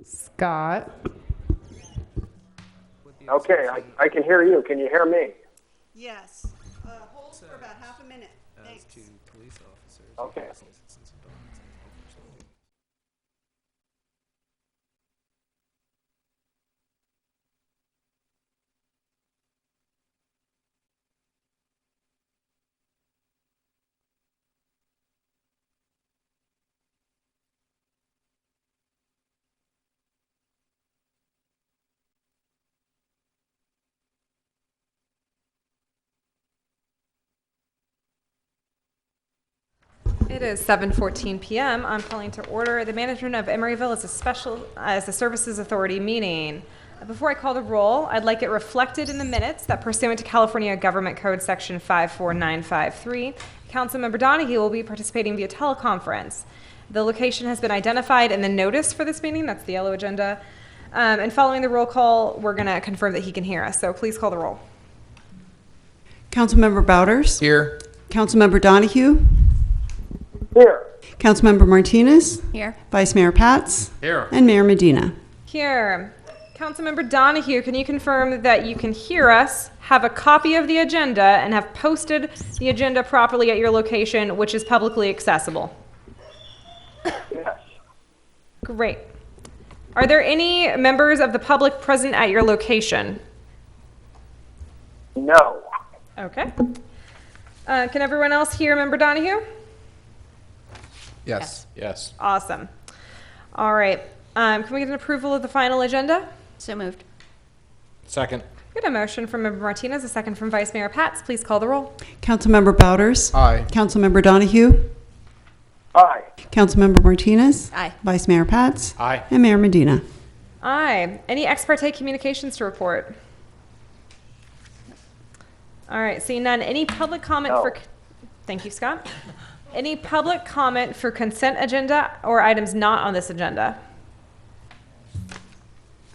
Scott. Okay, I can hear you. Can you hear me? Yes. Hold for about half a minute. Thanks. To police officers. Okay. Citizens and dogs and enforcement. It is 7:14 p.m. I'm calling to order the management of Emeryville as a services authority meeting. Before I call the roll, I'd like it reflected in the minutes that pursuant to California Government Code Section 54953, Councilmember Donahue will be participating via teleconference. The location has been identified in the notice for this meeting. That's the yellow agenda. And following the roll call, we're going to confirm that he can hear us. So please call the roll. Councilmember Bouders? Here. Councilmember Donahue? Here. Councilmember Martinez? Here. Vice Mayor Pats? Here. And Mayor Medina. Here. Councilmember Donahue, can you confirm that you can hear us, have a copy of the agenda, and have posted the agenda properly at your location, which is publicly accessible? Yes. Great. Are there any members of the public present at your location? No. Okay. Can everyone else hear Member Donahue? Yes. Yes. Awesome. All right. Can we get an approval of the final agenda? So moved. Second. Get a motion from Member Martinez, a second from Vice Mayor Pats. Please call the roll. Councilmember Bouders? Aye. Councilmember Donahue? Aye. Councilmember Martinez? Aye. Vice Mayor Pats? Aye. And Mayor Medina. Aye. Any ex parte communications to report? All right. Seeing none. Any public comment No. for... Thank you, Scott. Any public comment for consent agenda or items not on this agenda?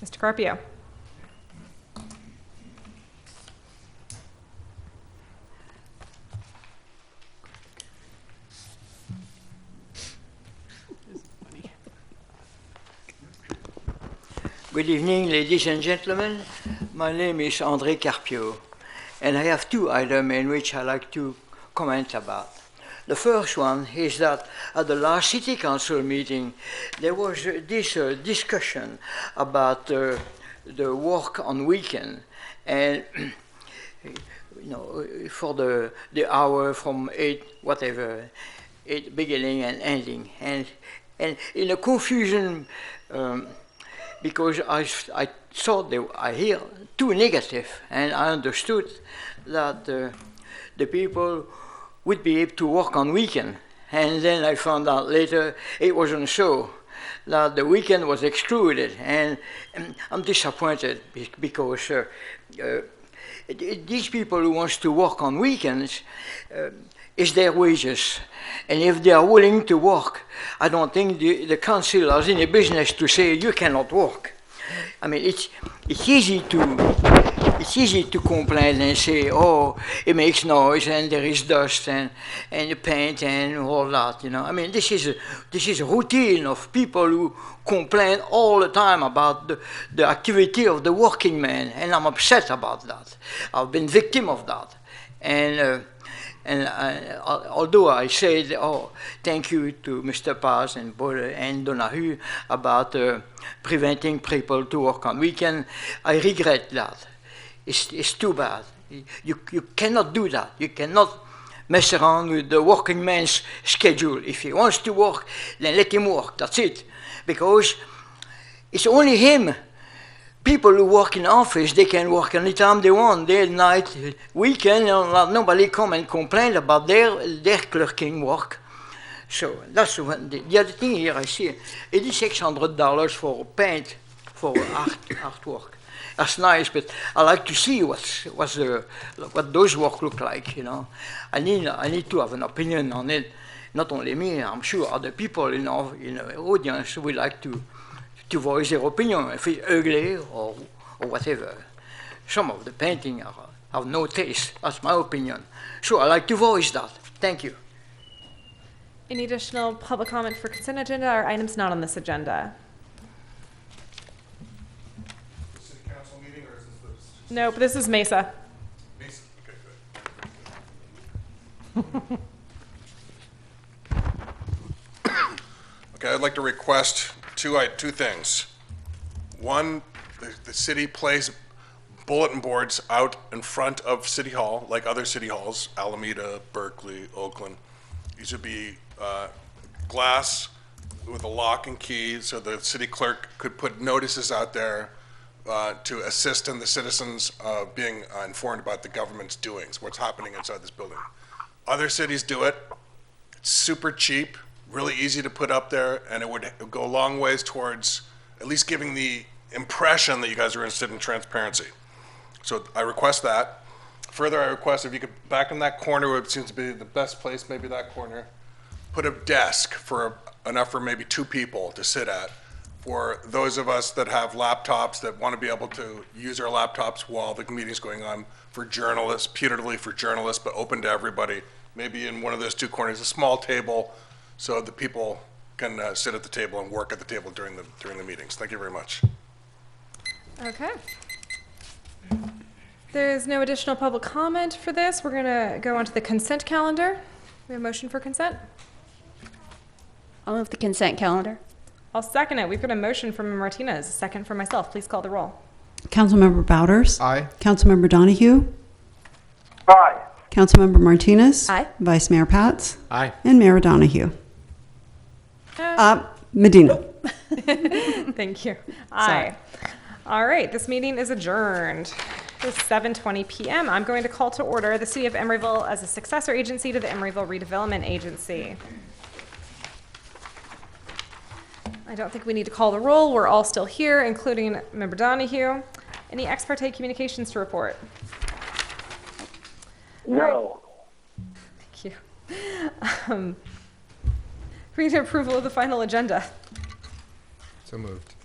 Mr. Carpio. Good evening, ladies and gentlemen. My name is André Carpio, and I have two items in which I like to comment about. The first one is that at the last City Council meeting, there was this discussion about the work on weekend, and for the hour from 8, whatever, 8 beginning and ending, and in a confusion. Because I thought I hear too negative, and I understood that the people would be able to work on weekend. And then I found out later it wasn't so, that the weekend was excluded. And I'm disappointed because these people who wants to work on weekends, is their wages. And if they are willing to work, I don't think the council has any business to say you cannot work. I mean, it's easy to complain and say, oh, it makes noise and there is dust and paint and all that. I mean, this is a routine of people who complain all the time about the activity of the working man, and I'm upset about that. I've been victim of that, and although I said, thank you to Mr. Paz and Donahue about preventing people to work on weekend, I regret that. It's too bad. You cannot do that. You cannot mess around with the working man's schedule. If he wants to work, then let him work. That's it. Because it's only him. People who work in office, they can work anytime they want, day, night, weekend, and nobody come and complain about their clerking work. So that's one. The other thing here I see, $8,600 for paint, for artwork. That's nice, but I like to see what those work look like. I need to have an opinion on it. Not only me, I'm sure other people in the audience would like to voice their opinion, if it's ugly or whatever. Some of the painting have no taste. That's my opinion. So I like to voice that. Thank you. Any additional public comment for consent agenda or items not on this agenda? Nope, this is Mesa. Mason, okay, good. Okay, I'd like to request two things. One, the city place bulletin boards out in front of City Hall, like other city halls, Alameda, Berkeley, Oakland. These would be glass with a lock and key, so the city clerk could put notices out there to assist in the citizens being informed about the government's doings, what's happening inside this building. Other cities do it. It's super cheap, really easy to put up there, and it would go a long ways towards at least giving the impression that you guys are interested in transparency. So I request that. Further, I request if you could, back in that corner, where it seems to be the best place, maybe that corner, put a desk for enough for maybe 2 people to sit at, for those of us that have laptops that want to be able to use our laptops while the meeting's going on, for journalists, putatively for journalists, but open to everybody. Maybe in one of those 2 corners, a small table, so the people can sit at the table and work at the table during the meetings. Thank you very much. Okay. There's no additional public comment for this. We're gonna go on to the consent calendar. We have a motion for consent? I'll move the consent calendar. I'll second it. We've got a motion from Martinez, a second from myself. Please call the roll. Councilmember Bouders? Aye. Councilmember Donahue? Aye. Councilmember Martinez? Aye. Vice Mayor Pats? Aye. And Mayor Donahue? Medina. Thank you. Aye. All right, this meeting is adjourned. It's 7:20 p.m. I'm going to call to order the City of Emeryville as a successor agency to the Emeryville Redevelopment Agency. I don't think we need to call the roll. We're all still here, including Member Donahue. Any ex parte communications to report? No. Thank you. We need approval of the final agenda. So moved.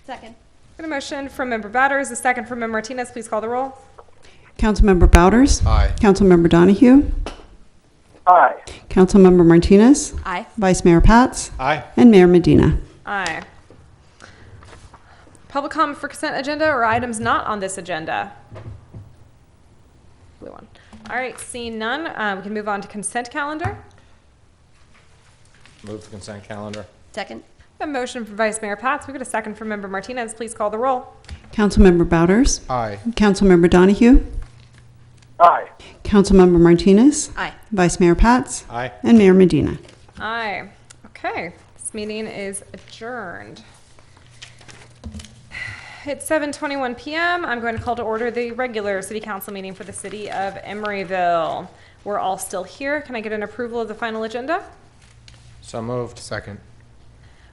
Second. Got a motion from Member Batters, a second from Member Martinez. Please call the roll. Councilmember Bouders? Aye. Councilmember Donahue? Aye. Councilmember Martinez? Aye. Vice Mayor Pats? Aye. And Mayor Medina? Aye. Public comment for consent agenda or items not on this agenda? Blue one. All right, seeing none, we can move on to consent calendar. Move the consent calendar. Second. A motion from Vice Mayor Pats. We've got a second from Member Martinez. Please call the roll. Councilmember Bouders? Aye. Councilmember Donahue? Aye. Councilmember Martinez? Aye. Vice Mayor Pats? Aye. And Mayor Medina? Aye. Okay, this meeting is adjourned. It's 7:21 p.m. I'm going to call to order the regular city council meeting for the city of Emeryville. We're all still here. Can I get an approval of the final agenda? So moved. Second.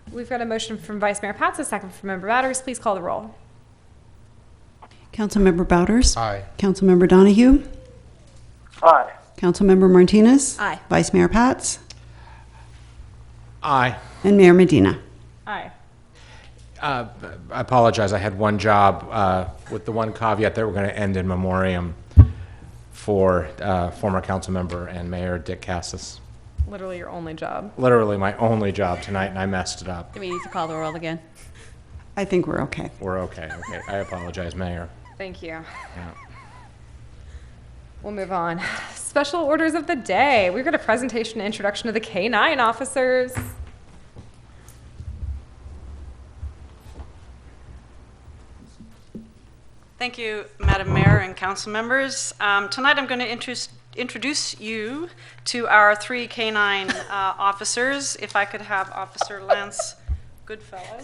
We've got a motion from Vice Mayor Pats, a second from Member Batters. Please call the roll. Councilmember Bouders? Aye. Councilmember Donahue? Aye. Councilmember Martinez? Aye. Vice Mayor Pats? Aye. And Mayor Medina? Aye. I apologize. I had one job with the one caveat that we're going to end in memoriam for former council member and Mayor Dick Cassis. Literally your only job. Literally my only job tonight, and I messed it up. Do we need to call the roll again? I think we're okay. We're okay. Okay. I apologize, Mayor. Thank you. Yeah. We'll move on. Special orders of the day. We've got a presentation and introduction of the K-9 officers. Thank you, Madam Mayor and council members. Tonight I'm going to introduce you to our 3 K-9 officers. If I could have Officer Lance Goodfellow,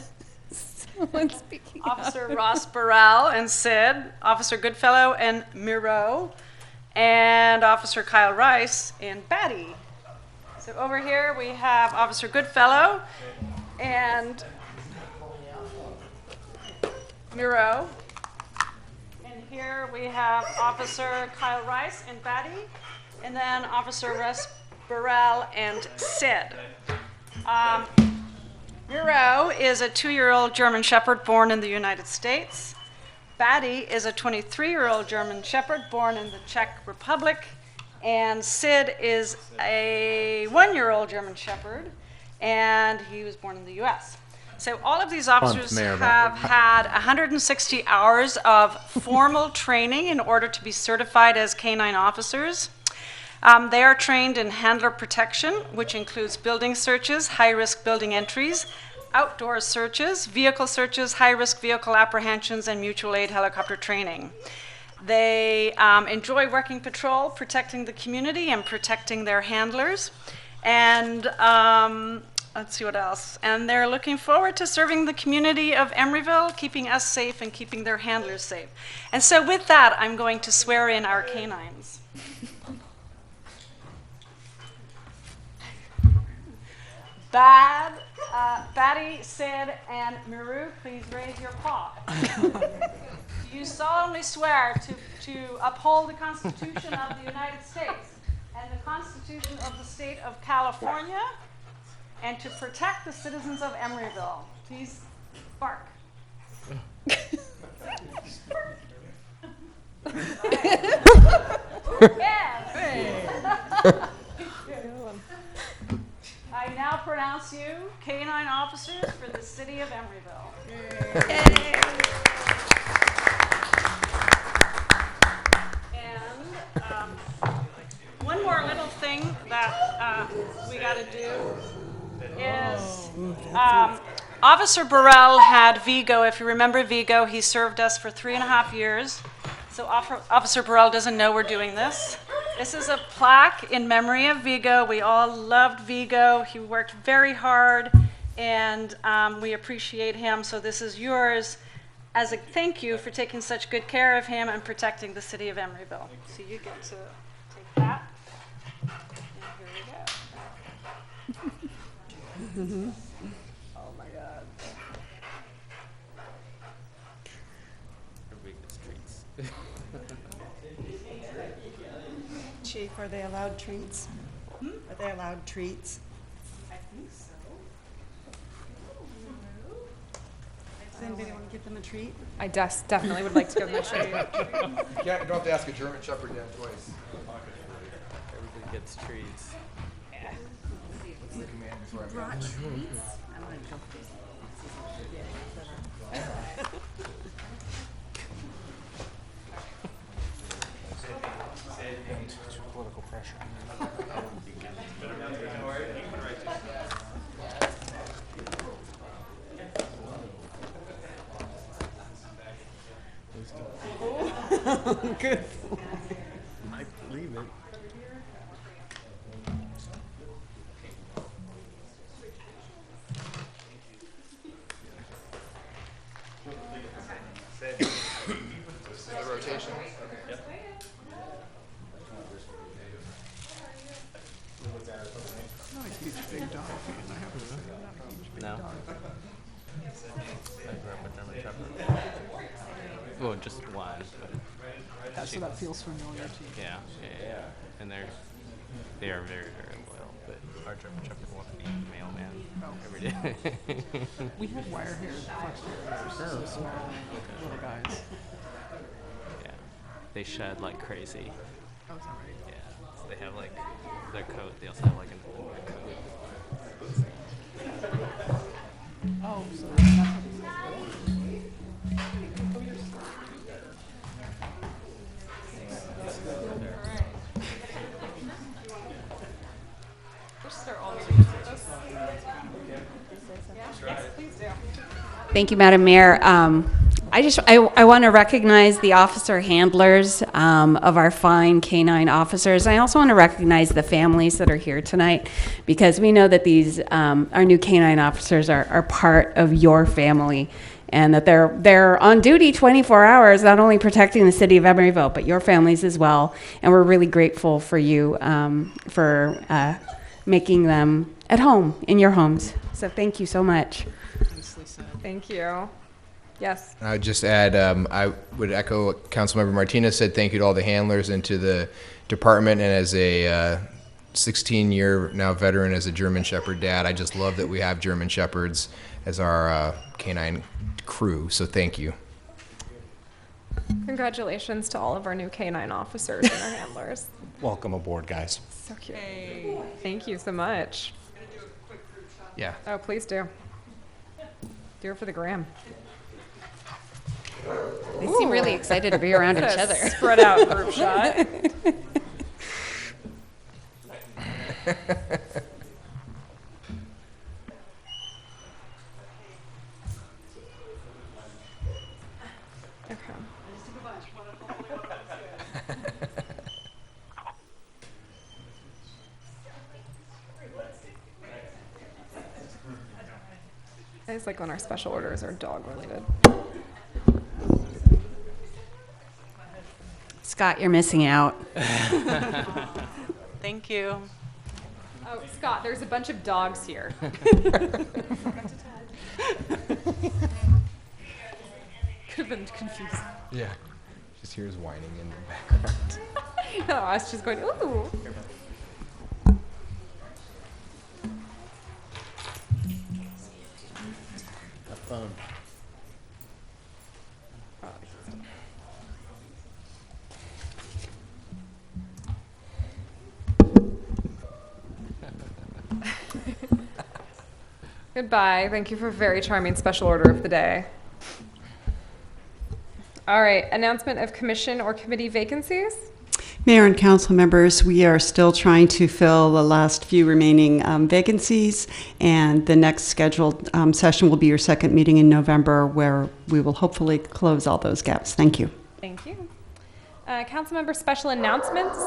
Officer Ross Burrell and Sid, Officer Goodfellow and Miro, and Officer Kyle Rice and Batty. So over here we have Officer Goodfellow and Miro. And here we have Officer Kyle Rice and Batty, and then Officer Russ Burrell and Sid. Miro is a 2-year-old German Shepherd born in the United States. Batty is a 23-year-old German Shepherd born in the Czech Republic. And Sid is a 1-year-old German Shepherd, and he was born in the U.S. So all of these officers Mayor, have had 160 hours of formal training in order to be certified as canine officers. They are trained in handler protection, which includes building searches, high-risk building entries, outdoor searches, high-risk vehicle apprehensions, and mutual aid helicopter training. They enjoy working patrol, protecting the community and protecting their handlers. And let's see what else. And they're looking forward to serving the community of Emeryville, keeping us safe and keeping their handlers safe. And so with that, I'm going to swear in our canines. Batty, Sid, and Miru, please raise your paw. Do you solemnly swear to uphold the Constitution of the United States and the Constitution of the State of California and to protect the citizens of Emeryville? Please bark. Yes. I now pronounce you canine officers for the city of Emeryville. And one more little thing that we got to do is Officer Burrell had Vigo. If you remember Vigo, he served us for 3.5 years. So Officer Burrell doesn't know we're doing this. This is a plaque in memory of Vigo. We all loved Vigo. He worked very hard, and we appreciate him. So this is yours as a thank you for taking such good care of him and protecting the city of Emeryville. So you get to take that. And here you go. Oh my God. Chief, are they allowed treats? Are they allowed treats? I think so. Does anybody want to give them a treat? I definitely would like to give them a treat. You don't have to ask a German Shepherd yet twice. Everybody gets treats. What's the command before I Brought treats? Political pressure. Good. I believe it. The rotation. No. I grew up with German Shepherd. Well, just one. But So that feels familiar to you. yeah. And they are very, very loyal. But our German Shepherd wants to be the mailman every day. We had wire hair fox terriers, so small little guys. Yeah. They shed like crazy. Oh, is that right? Yeah. So they have like their coat. They also have like an older coat. Oh, so that's what Thank you, Madam Mayor. I want to recognize the officer handlers of our fine canine officers. I also want to recognize the families that are here tonight, because we know that these our new canine officers are part of your family, and that they're on duty 24 hours, not only protecting the city of Emeryville, but your families as well. And we're really grateful for you for making them at home in your homes. So thank you so much. Thank you. Yes. I would just add, I would echo what Councilmember Martinez said. Thank you to all the handlers and to the department. And as a 16-year now veteran as a German Shepherd dad, I just love that we have German Shepherds as our canine crew. So thank you. Congratulations to all of our new canine officers and our handlers. Welcome aboard, guys. So cute. Thank you so much. Yeah. Oh, please do. Do it for the gram. They seem really excited to be around each It's a other. Spread out group shot. Okay. It's like when our special orders are dog related. Scott, you're missing out. Thank you. Oh, Scott, there's a bunch of dogs here. Could have been confused. Yeah. Just hears whining in the background. No, I was just going, ooh. Have fun. Goodbye. Thank you for a very charming special order of the day. All right, announcement of commission or committee vacancies. Mayor and council members, we are still trying to fill the last few remaining vacancies, and the next scheduled session will be your second meeting in November, where we will hopefully close all those gaps. Thank you. Thank you. Council member special announcements.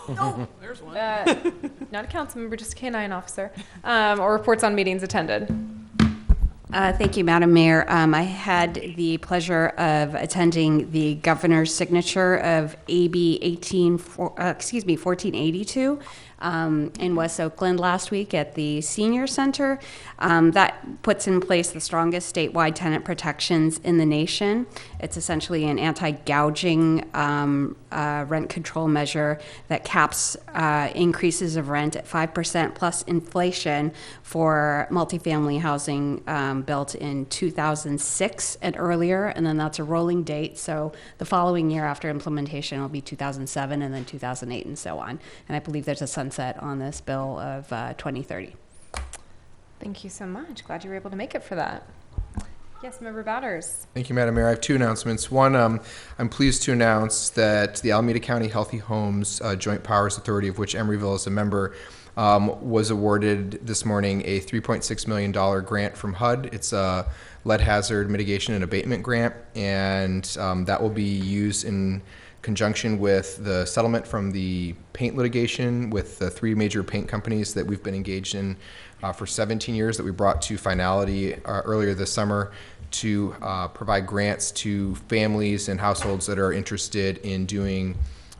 Oh, there's one. Not a council member, just a K-9 officer. Or reports on meetings attended. Thank you, Madam Mayor. I had the pleasure of attending the governor's signature of AB 1482 in West Oakland last week at the Senior Center. That puts in place the strongest statewide tenant protections in the nation. It's essentially an anti-gouging rent control measure that caps increases of rent at 5% plus inflation for multifamily housing built in 2006 and earlier, and then that's a rolling date. So the following year after implementation will be 2007 and then 2008 and so on. And I believe there's a sunset on this bill of 2030. Thank you so much. Glad you were able to make it for that. Yes, Member Bowders. Thank you, Madam Mayor. I have two announcements. One, I'm pleased to announce that the Alameda County Healthy Homes Joint Powers Authority, of which Emeryville is a member, was awarded this morning a $3.6 million grant from HUD. It's a lead hazard mitigation and abatement grant, and that will be used in conjunction with the settlement from the paint litigation with the three major paint companies that we've been engaged in for 17 years that we brought to finality earlier this summer to provide grants to families and households that are interested in doing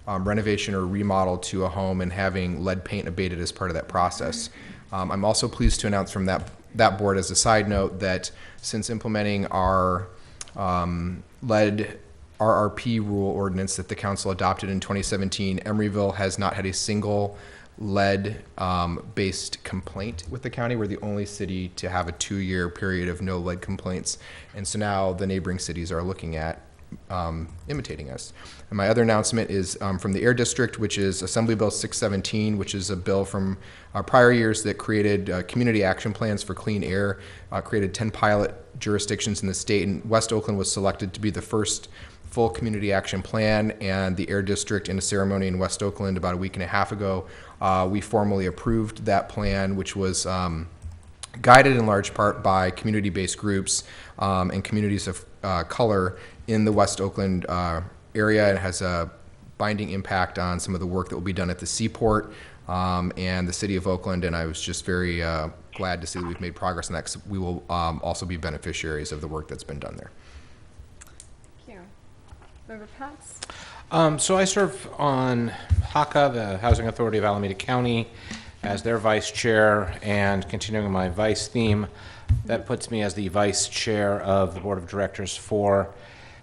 renovation or remodel to a home and having lead paint abated as part of that process. I'm also pleased to announce from that board as a side note that since implementing our lead RRP rule ordinance that the council adopted in 2017, Emeryville has not had a single lead based complaint with the county. We're the only city to have a 2-year period of no lead complaints. And so now the neighboring cities are looking at imitating us. And my other announcement is from the Air District, which is Assembly Bill 617, which is a bill from prior years that created community action plans for clean air, created 10 pilot jurisdictions in the state, and West Oakland was selected to be the first full community action plan. And the Air District, in a ceremony in West Oakland about a week and a half ago, we formally approved that plan, which was guided in large part by community-based groups and communities of color in the West Oakland area. It has a binding impact on some of the work that will be done at the seaport and the city of Oakland, and I was just very glad to see that we've made progress on that, because we will also be beneficiaries of the work that's been done there. Thank you. Member Pats? So I serve on HACA, the Housing Authority of Alameda County, as their vice chair, and continuing my vice theme, that puts me as the vice chair of the board of directors for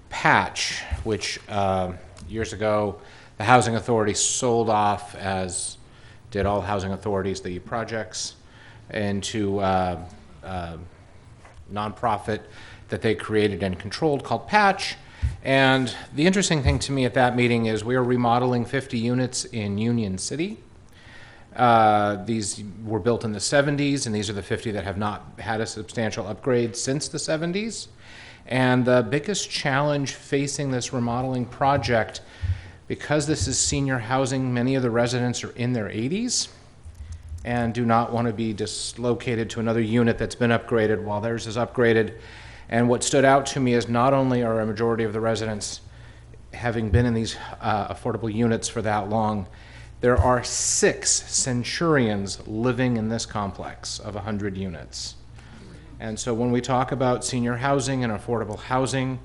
Patch, which years ago the Housing Authority sold off, as did all housing authorities, the projects, into a nonprofit that they created and controlled called Patch. And the interesting thing to me at that meeting is we are remodeling 50 units in Union City. These were built in the 70s, and these are the 50 that have not had a substantial upgrade since the 70s. And the biggest challenge facing this remodeling project, because this is senior housing, many of the residents are in their 80s and do not want to be dislocated to another unit that's been upgraded while theirs is upgraded. And what stood out to me is not only are a majority of the residents having been in these affordable units for that long, there are 6 centurions living in this complex of 100 units. And so when we talk about senior housing and affordable housing,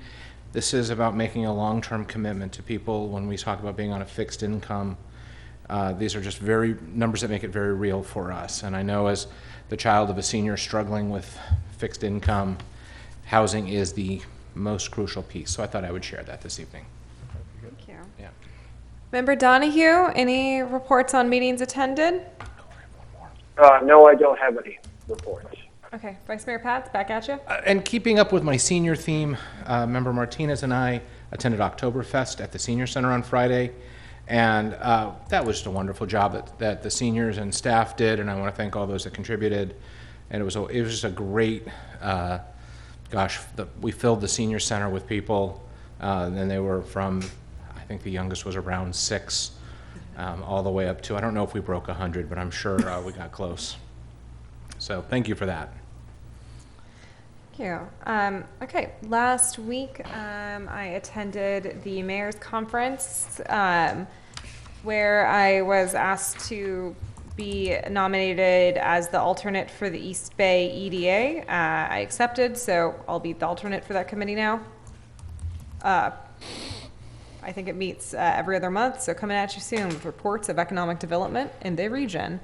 this is about making a long-term commitment to people. When we talk about being on a fixed income, these are just numbers that make it very real for us. And I know as the child of a senior struggling with fixed income, housing is the most crucial piece. So I thought I would share that this evening. Thank you. Yeah. Member Donahue, any reports on meetings attended? No, I don't have any reports. Okay, Vice Mayor Pats, back at you. And keeping up with my senior theme, Member Martinez and I attended Oktoberfest at the Senior Center on Friday, and that was just a wonderful job that the seniors and staff did, and I want to thank all those that contributed. And it was just a great, we filled the Senior Center with people, and they were from, I think the youngest was around 6, all the way up to, I don't know if we broke 100, but I'm sure we got close. So thank you for that. Thank you. Okay, last week I attended the mayor's conference where I was asked to be nominated as the alternate for the East Bay EDA. I accepted, so I'll be the alternate for that committee now. I think it meets every other month, so coming at you soon with reports of economic development in the region.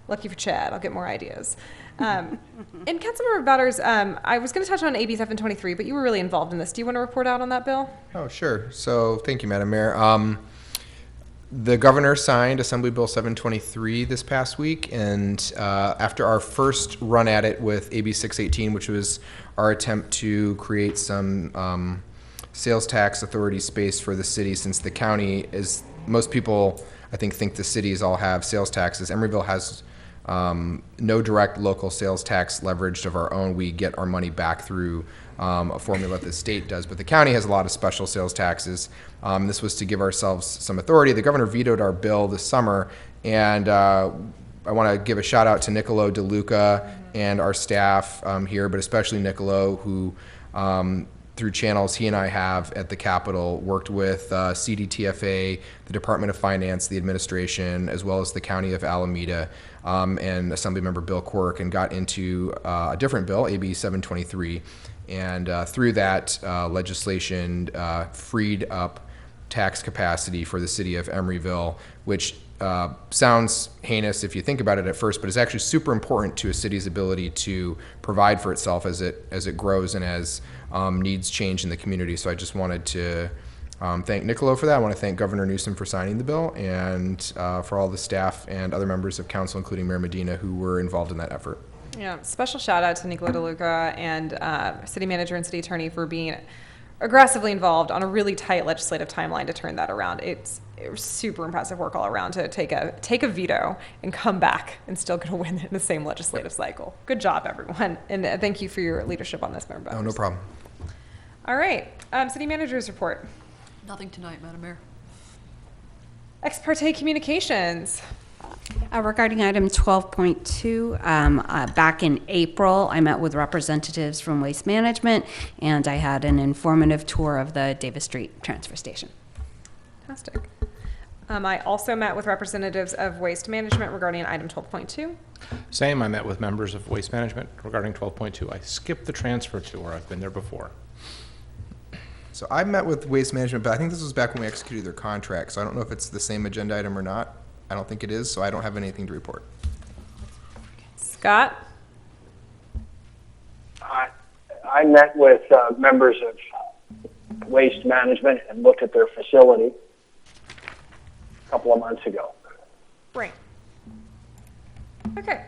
Lucky for Chad, I'll get more ideas. And Councilmember Butters, I was going to touch on AB 723, but you were really involved in this. Do you want to report out on that bill? Oh, sure. So thank you, Madam Mayor. The governor signed Assembly Bill 723 this past week, and after our first run at it with AB 618, which was our attempt to create some sales tax authority space for the city, since the county is, most people I think the cities all have sales taxes. Emeryville has no direct local sales tax leveraged of our own. We get our money back through a formula that the state does, but the county has a lot of special sales taxes. This was to give ourselves some authority. The governor vetoed our bill this summer, and I want to give a shout out to Nicolo DeLuca and our staff here, but especially Nicolo, who through channels he and I have at the Capitol, worked with CDTFA, the Department of Finance, the administration, as well as the County of Alameda, and Assemblymember Bill Quirk, and got into a different bill, AB 723. And through that legislation, freed up tax capacity for the city of Emeryville, which sounds heinous if you think about it at first, but it's actually super important to a city's ability to provide for itself as it grows and as needs change in the community. So I just wanted to thank Nicolo for that. I want to thank Governor Newsom for signing the bill, and for all the staff and other members of council, including Mayor Medina, who were involved in that effort. Yeah, special shout out to Nicolo DeLuca and city manager and city attorney for being aggressively involved on a really tight legislative timeline to turn that around. It was super impressive work all around to take a veto and come back and still get a win in the same legislative cycle. Good job, everyone, and thank you for your leadership on this, Member Bowers. Oh, no problem. All right, city manager's report. Nothing tonight, Madam Mayor. Ex parte communications. Regarding item 12.2, back in April, I met with representatives from Waste Management, and I had an informative tour of the Davis Street transfer station. Fantastic. I also met with representatives of Waste Management regarding item 12.2. Same, I met with members of Waste Management regarding 12.2. I skipped the transfer tour. I've been there before. So I met with Waste Management, but I think this was back when we executed their contract, so I don't know if it's the same agenda item or not. I don't think it is, so I don't have anything to report. Scott? I met with members of Waste Management and looked at their facility a couple of months ago. Great. Okay.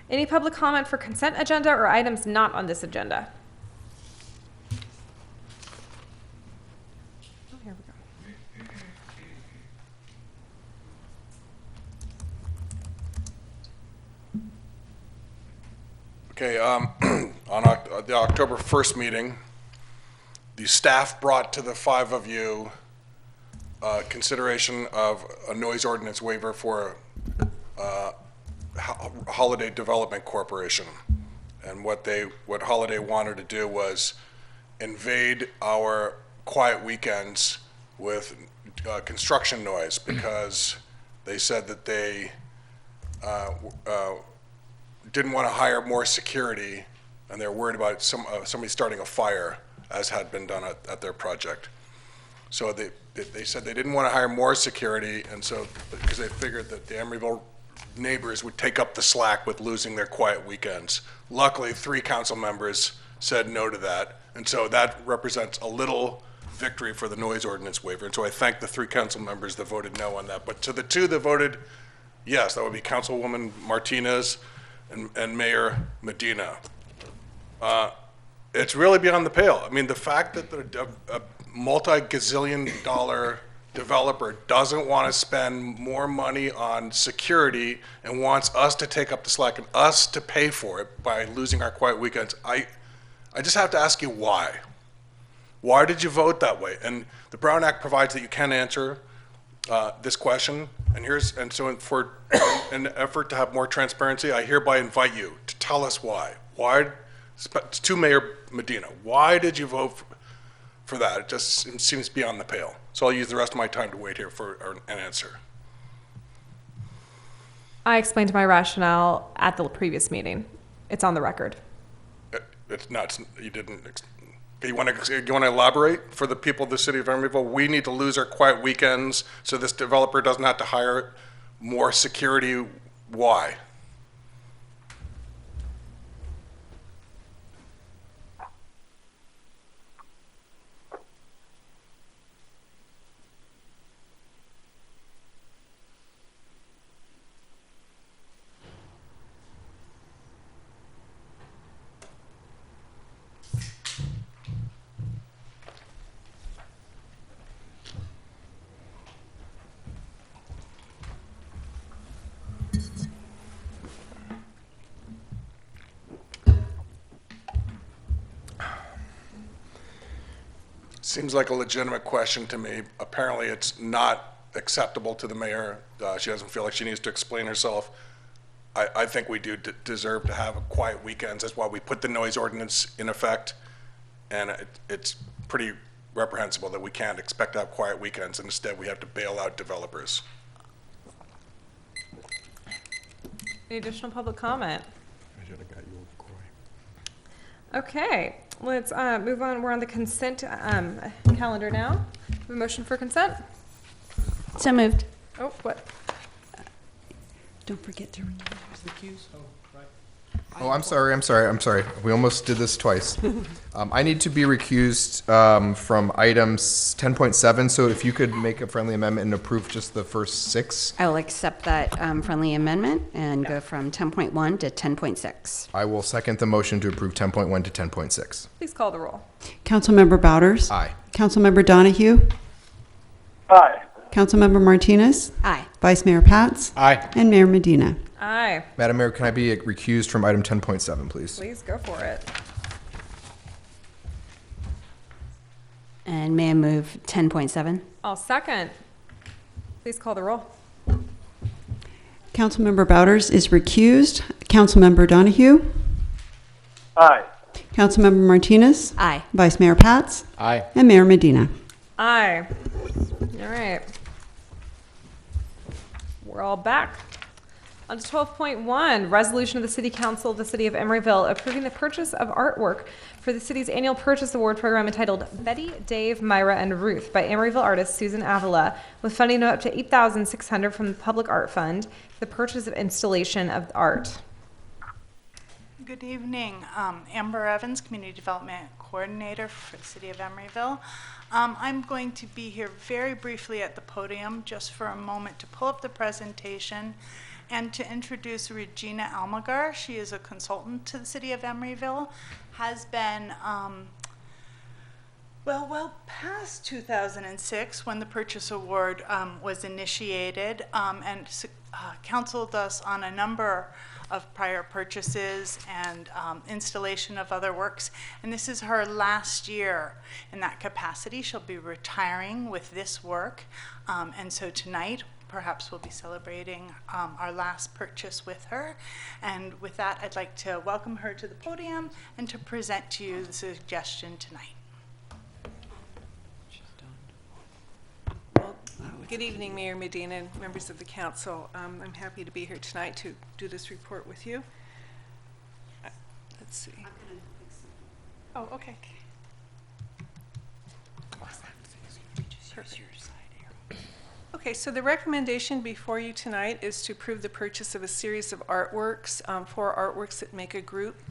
Any public comment for consent agenda or items not on this agenda? Oh, here we go. Okay, on the October 1st meeting, the staff brought to the five of you consideration of a noise ordinance waiver for Holiday Development Corporation. And what Holiday wanted to do was invade our quiet weekends with construction noise, because they said that they didn't want to hire more security, and they're worried about somebody starting a fire, as had been done at their project. So they said they didn't want to hire more security, and so because they figured that the Emeryville neighbors would take up the slack with losing their quiet weekends. Luckily, 3 council members said no to that, and so that represents a little victory for the noise ordinance waiver. And so I thank the 3 council members that voted no on that. But to the 2 that voted yes, that would be Councilwoman Martinez and Mayor Medina. It's really beyond the pale. I mean, the fact that a multi-gazillion dollar developer doesn't want to spend more money on security and wants us to take up the slack and us to pay for it by losing our quiet weekends, I just have to ask you why. Why did you vote that way? And the Brown Act provides that you can answer this question. And so for an effort to have more transparency, I hereby invite you to tell us why. To Mayor Medina, why did you vote for that? It just seems beyond the pale. So I'll use the rest of my time to wait here for an answer. I explained my rationale at the previous meeting. It's on the record. It's nuts. You didn't. You want to elaborate for the people of the city of Emeryville? We need to lose our quiet weekends so this developer doesn't have to hire more security. Why? Seems like a legitimate question to me. Apparently, it's not acceptable to the mayor. She doesn't feel like she needs to explain herself. I think we do deserve to have quiet weekends. That's why we put the noise ordinance in effect. And it's pretty reprehensible that we can't expect to have quiet weekends, and instead we have to bail out developers. Any additional public comment? Okay, let's move on. We're on the consent calendar now. We have a motion for consent? So moved. Oh, what? Don't forget to recuse. Oh, I'm sorry. We almost did this twice. I need to be recused from items 10.7, so if you could make a friendly amendment and approve just the first 6. I will accept that friendly amendment and go from 10.1 to 10.6. I will second the motion to approve 10.1 to 10.6. Please call the roll. Councilmember Bouders? Aye. Councilmember Donahue? Aye. Councilmember Martinez? Aye. Vice Mayor Pats? Aye. And Mayor Medina. Aye. Madam Mayor, can I be recused from item 10.7, please? Please go for it. And may I move 10.7? I'll second. Please call the roll. Councilmember Bouders is recused. Councilmember Donahue? Aye. Councilmember Martinez? Aye. Vice Mayor Pats? Aye. And Mayor Medina. Aye. All right. We're all back. On to 12.1, resolution of the City Council of the City of Emeryville approving the purchase of artwork for the city's annual purchase award program entitled Betty, Dave, Myra, and Ruth by Emeryville artist Susan Avila, with funding of up to $8,600 from the Public Art Fund for the purchase of installation of art. Good evening. Amber Evans, Community Development Coordinator for the City of Emeryville. I'm going to be here very briefly at the podium just for a moment to pull up the presentation and to introduce Regina Almagar. She is a consultant to the City of Emeryville, has been well past 2006 when the purchase award was initiated, and counseled us on a number of prior purchases and installation of other works. And this is her last year in that capacity. She'll be retiring with this work. And so tonight, perhaps we'll be celebrating our last purchase with her. And with that, I'd like to welcome her to the podium and to present to you the suggestion tonight. Good evening, Mayor Medina and members of the council. I'm happy to be here tonight to do this report with you. Let's see. Oh, okay. Okay, so the recommendation before you tonight is to approve the purchase of a series of artworks, 4 artworks that make a group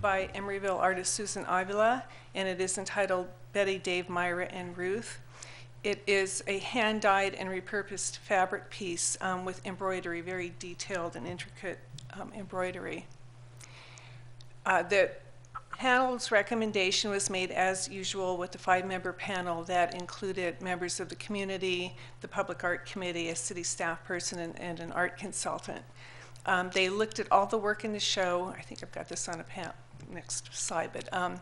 by Emeryville artist Susan Avila, and it is entitled Betty, Dave, Myra, and Ruth. It is a hand-dyed and repurposed fabric piece with embroidery, very detailed and intricate embroidery. The panel's recommendation was made as usual with the 5-member panel that included members of the community, the Public Art Committee, a city staff person, and an art consultant. They looked at all the work in the show. I think I've got this on a next slide, but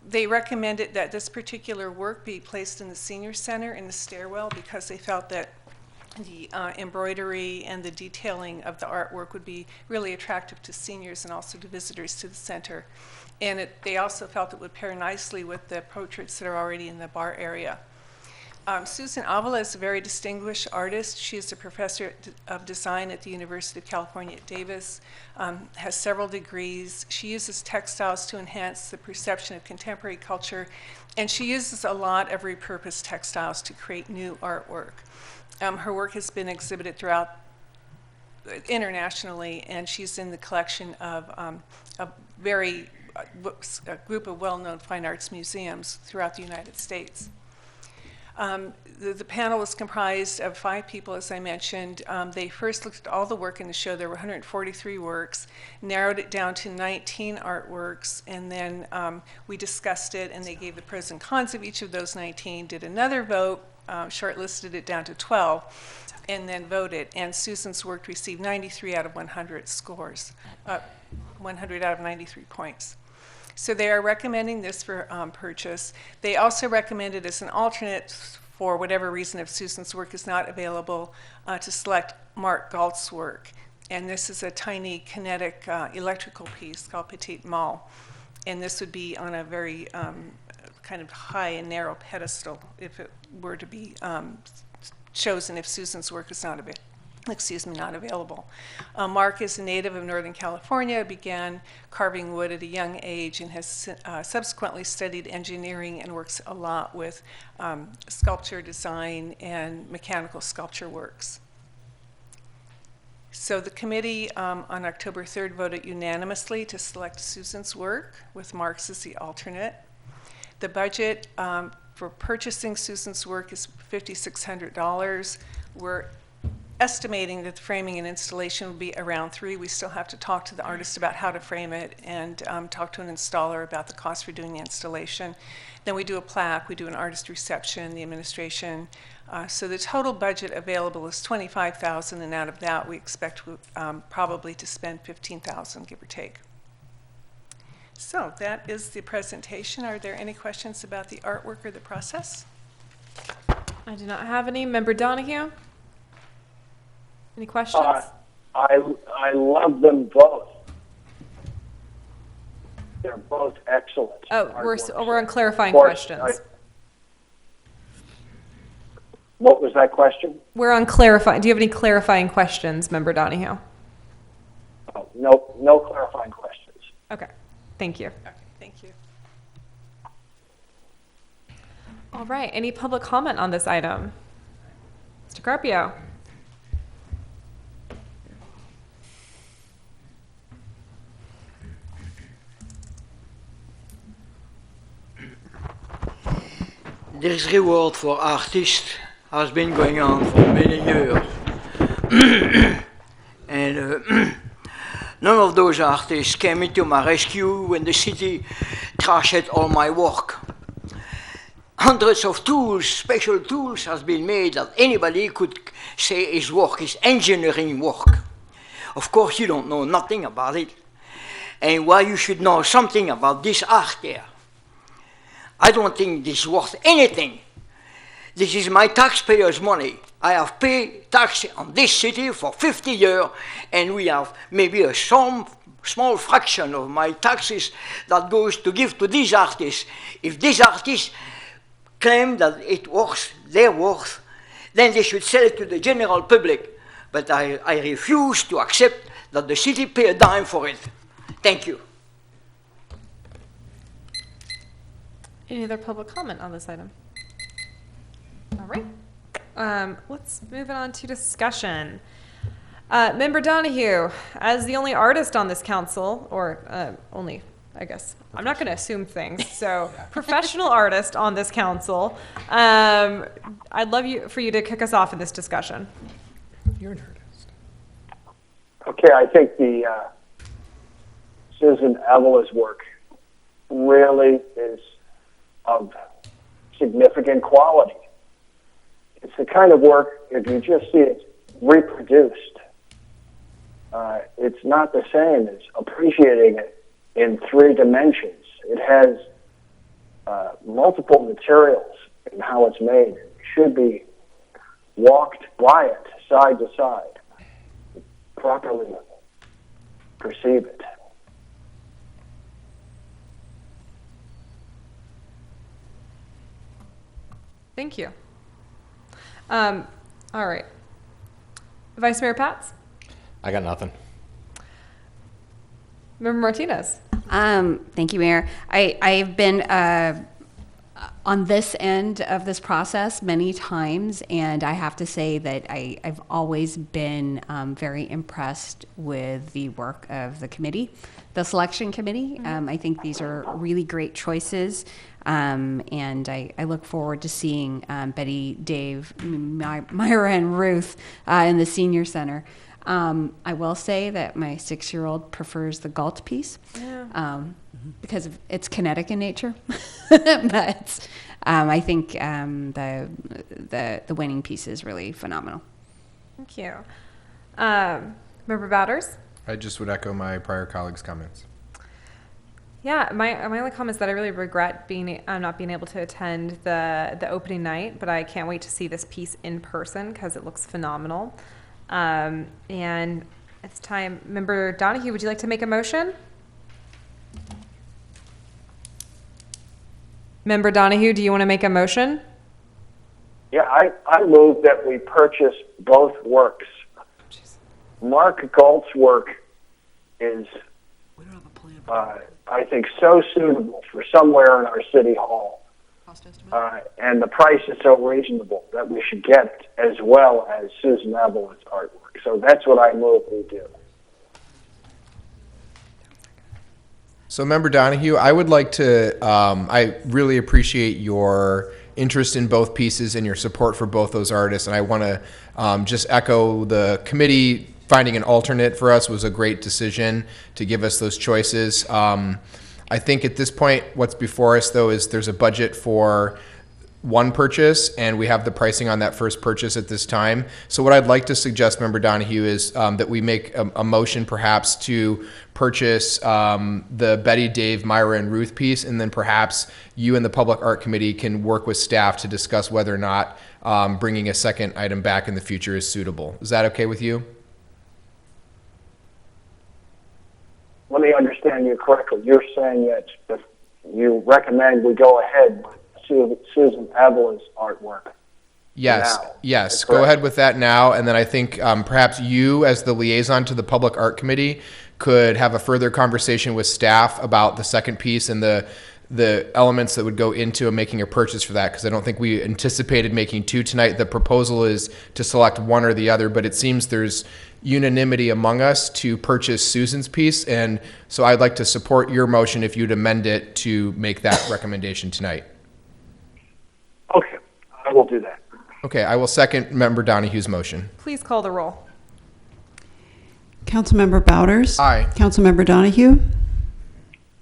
they recommended that this particular work be placed in the senior center in the stairwell because they felt that the embroidery and the detailing of the artwork would be really attractive to seniors and also to visitors to the center. And they also felt it would pair nicely with the portraits that are already in the bar area. Susan Avila is a very distinguished artist. She is a professor of design at the University of California at Davis, has several degrees. She uses textiles to enhance the perception of contemporary culture, and she uses a lot of repurposed textiles to create new artwork. Her work has been exhibited throughout internationally, and she's in the collection of a group of well-known fine arts museums throughout the United States. The panel was comprised of 5 people, as I mentioned. They first looked at all the work in the show. There were 143 works, narrowed it down to 19 artworks, and then we discussed it, and they gave the pros and cons of each of those 19, did another vote, shortlisted it down to 12, and then voted. And Susan's work received 93 out of 100 scores, 100 out of 93 points. So they are recommending this for purchase. They also recommended as an alternate, for whatever reason, if Susan's work is not available, to select Mark Galt's work. And this is a tiny kinetic electrical piece called Petite Malle. And this would be on a very kind of high and narrow pedestal if it were to be chosen if Susan's work is not available. Mark is a native of Northern California, began carving wood at a young age, and has subsequently studied engineering and works a lot with sculpture design and mechanical sculpture works. So the committee on October 3rd voted unanimously to select Susan's work with Mark's as the alternate. The budget for purchasing Susan's work is $5,600. We're estimating that the framing and installation will be around $3,000. We still have to talk to the artist about how to frame it and talk to an installer about the cost for doing the installation. Then we do a plaque, we do an artist reception, the administration. So the total budget available is $25,000, and out of that we expect probably to spend $15,000, give or take. So that is the presentation. Are there any questions about the artwork or the process? I do not have any. Member Donahue? Any questions? I love them both. They're both excellent. Oh, we're on clarifying questions. What was that question? We're on clarifying. Do you have any clarifying questions, Member Donahue? Oh, no clarifying questions. Okay, thank you. Okay, thank you. All right, any public comment on this item? Mr. Carpio? This reward for artists has been going on for many years. And none of those artists came into my rescue when the city trashed all my work. hundreds of tools, special tools has been made that anybody could say is work, is engineering work. Of course, you don't know nothing about it. And why you should know something about this art there. I don't think this is worth anything. This is my taxpayers' money. I have paid tax on this city for 50 years, and we have maybe a small fraction of my taxes that goes to give to these artists. If these artists claim that it worth their worth, then they should sell it to the general public. But I refuse to accept that the city pay a dime for it. Thank you. Any other public comment on this item? All right. Let's move it on to discussion. Member Donahue, as the only artist on this council, or only, I guess, I'm not going to assume things, so professional artist on this council, I'd love for you to kick us off in this discussion. You're an artist. Okay, I think the Susan Avala's work really is of significant quality. It's the kind of work, if you just see it reproduced, it's not the same as appreciating it in 3 dimensions. It has multiple materials in how it's made. It should be walked by it side to side, properly perceive it. Thank you. All right. Vice Mayor Pats? I got nothing. Member Martinez? Thank you, Mayor. I've been on this end of this process many times, and I have to say that I've always been very impressed with the work of the committee, the selection committee. I think these are really great choices, and I look forward to seeing Betty, Dave, Myra, and Ruth in the senior center. I will say that my 6-year-old prefers the Galt piece because it's kinetic in nature, but I think the winning piece is really phenomenal. Thank you. Member Bowders? I just would echo my prior colleagues' comments. Yeah, my only comment is that I really regret not being able to attend the opening night, but I can't wait to see this piece in person because it looks phenomenal. And it's time. Member Donahue, would you like to make a motion? Member Donahue, do you want to make a motion? Yeah, I move that we purchase both works. Mark Galt's work is, I think, so suitable for somewhere in our city hall. And the price is so reasonable that we should get it, as well as Susan Avala's artwork. So that's what I move we do. So, Member Donahue, I would like to, I really appreciate your interest in both pieces and your support for both those artists. And I want to just echo the committee finding an alternate for us was a great decision to give us those choices. I think at this point, what's before us, though, is there's a budget for one purchase, and we have the pricing on that first purchase at this time. So what I'd like to suggest, Member Donahue, is that we make a motion perhaps to purchase the Betty, Dave, Myra, and Ruth piece, and then perhaps you and the Public Art Committee can work with staff to discuss whether or not bringing a second item back in the future is suitable. Is that okay with you? Let me understand you correctly. You're saying that you recommend we go ahead with Susan Avala's artwork. Yes, now. yes. Go ahead with that now, and then I think perhaps you, as the liaison to the Public Art Committee, could have a further conversation with staff about the second piece and the elements that would go into making a purchase for that, because I don't think we anticipated making two tonight. The proposal is to select one or the other, but it seems there's unanimity among us to purchase Susan's piece, and so I'd like to support your motion if you'd amend it to make that recommendation tonight. Okay, I will do that. Okay, I will second Member Donahue's motion. Please call the roll. Councilmember Bowders? Aye. Councilmember Donahue?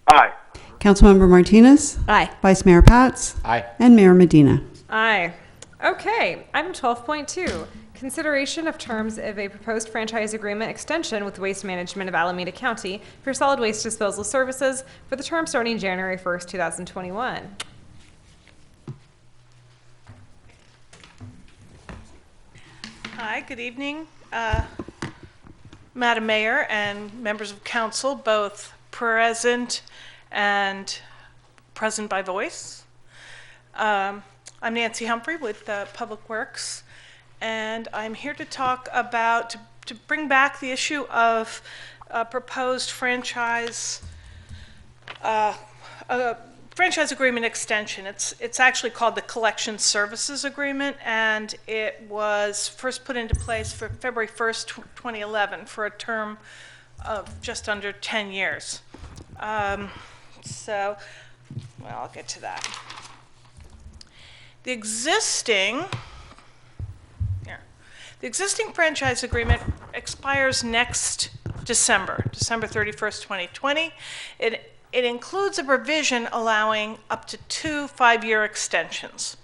Aye. Councilmember Martinez? Aye. Vice Mayor Pats? Aye. And Mayor Medina. Aye. Okay, item 12.2, consideration of terms of a proposed franchise agreement extension with Waste Management of Alameda County for solid waste disposal services for the term starting January 1st, 2021. Hi, good evening, Madam Mayor and members of council, both present and present by voice. I'm Nancy Humphrey with Public Works, and I'm here to talk about, to bring back the issue of a proposed franchise agreement extension. It's actually called the Collection Services Agreement, and it was first put into place for February 1st, 2011 for a term of just under 10 years. Well, I'll get to that. The existing franchise agreement expires next December 31st, 2020. It includes a provision allowing up to 2 5-year extensions.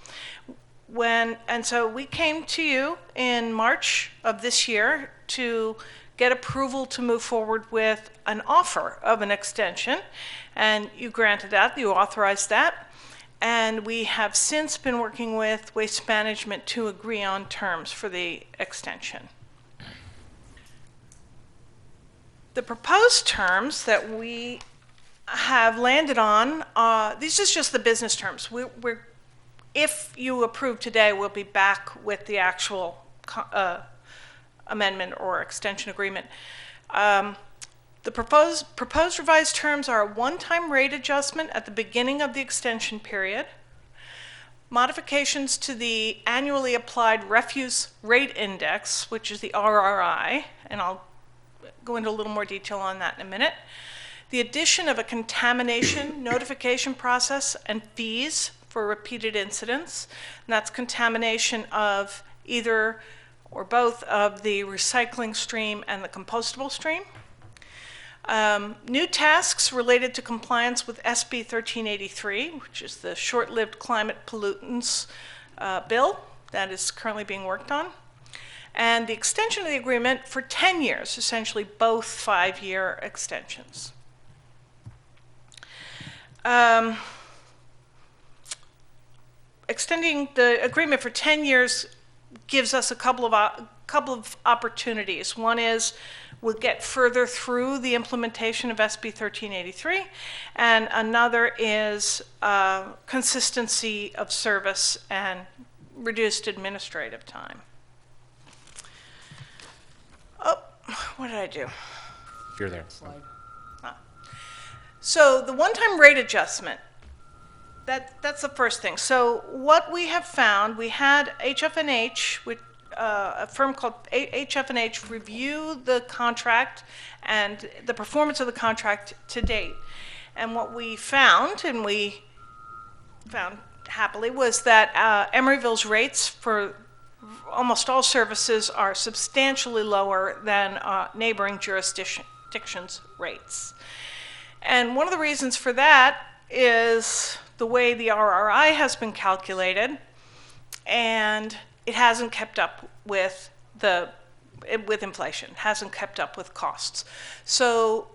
So we came to you in March of this year to get approval to move forward with an offer of an extension, and you granted that, you authorized that. And we have since been working with Waste Management to agree on terms for the extension. The proposed terms that we have landed on, these is just the business terms. If you approve today, we'll be back with the actual amendment or extension agreement. The proposed revised terms are a one-time rate adjustment at the beginning of the extension period, modifications to the annually applied refuse rate index, which is the RRI, and I'll go into a little more detail on that in a minute, the addition of a contamination notification process and fees for repeated incidents, and that's contamination of either or both of the recycling stream and the compostable stream. New tasks related to compliance with SB 1383, which is the short-lived climate pollutants bill that is currently being worked on, and the extension of the agreement for 10 years, essentially both 5-year extensions. Extending the agreement for 10 years gives us a couple of opportunities. One is we'll get further through the implementation of SB 1383, and another is consistency of service and reduced administrative time. Oh, what did I do? You're there. So the one-time rate adjustment, that's the first thing. So what we have found, we had HF&H, with a firm called HF&H, review the contract and the performance of the contract to date. And what we found, and we found happily, was that Emeryville's rates for almost all services are substantially lower than neighboring jurisdictions' rates. And one of the reasons for that is the way the RRI has been calculated, and it hasn't kept up with inflation, hasn't kept up with costs. So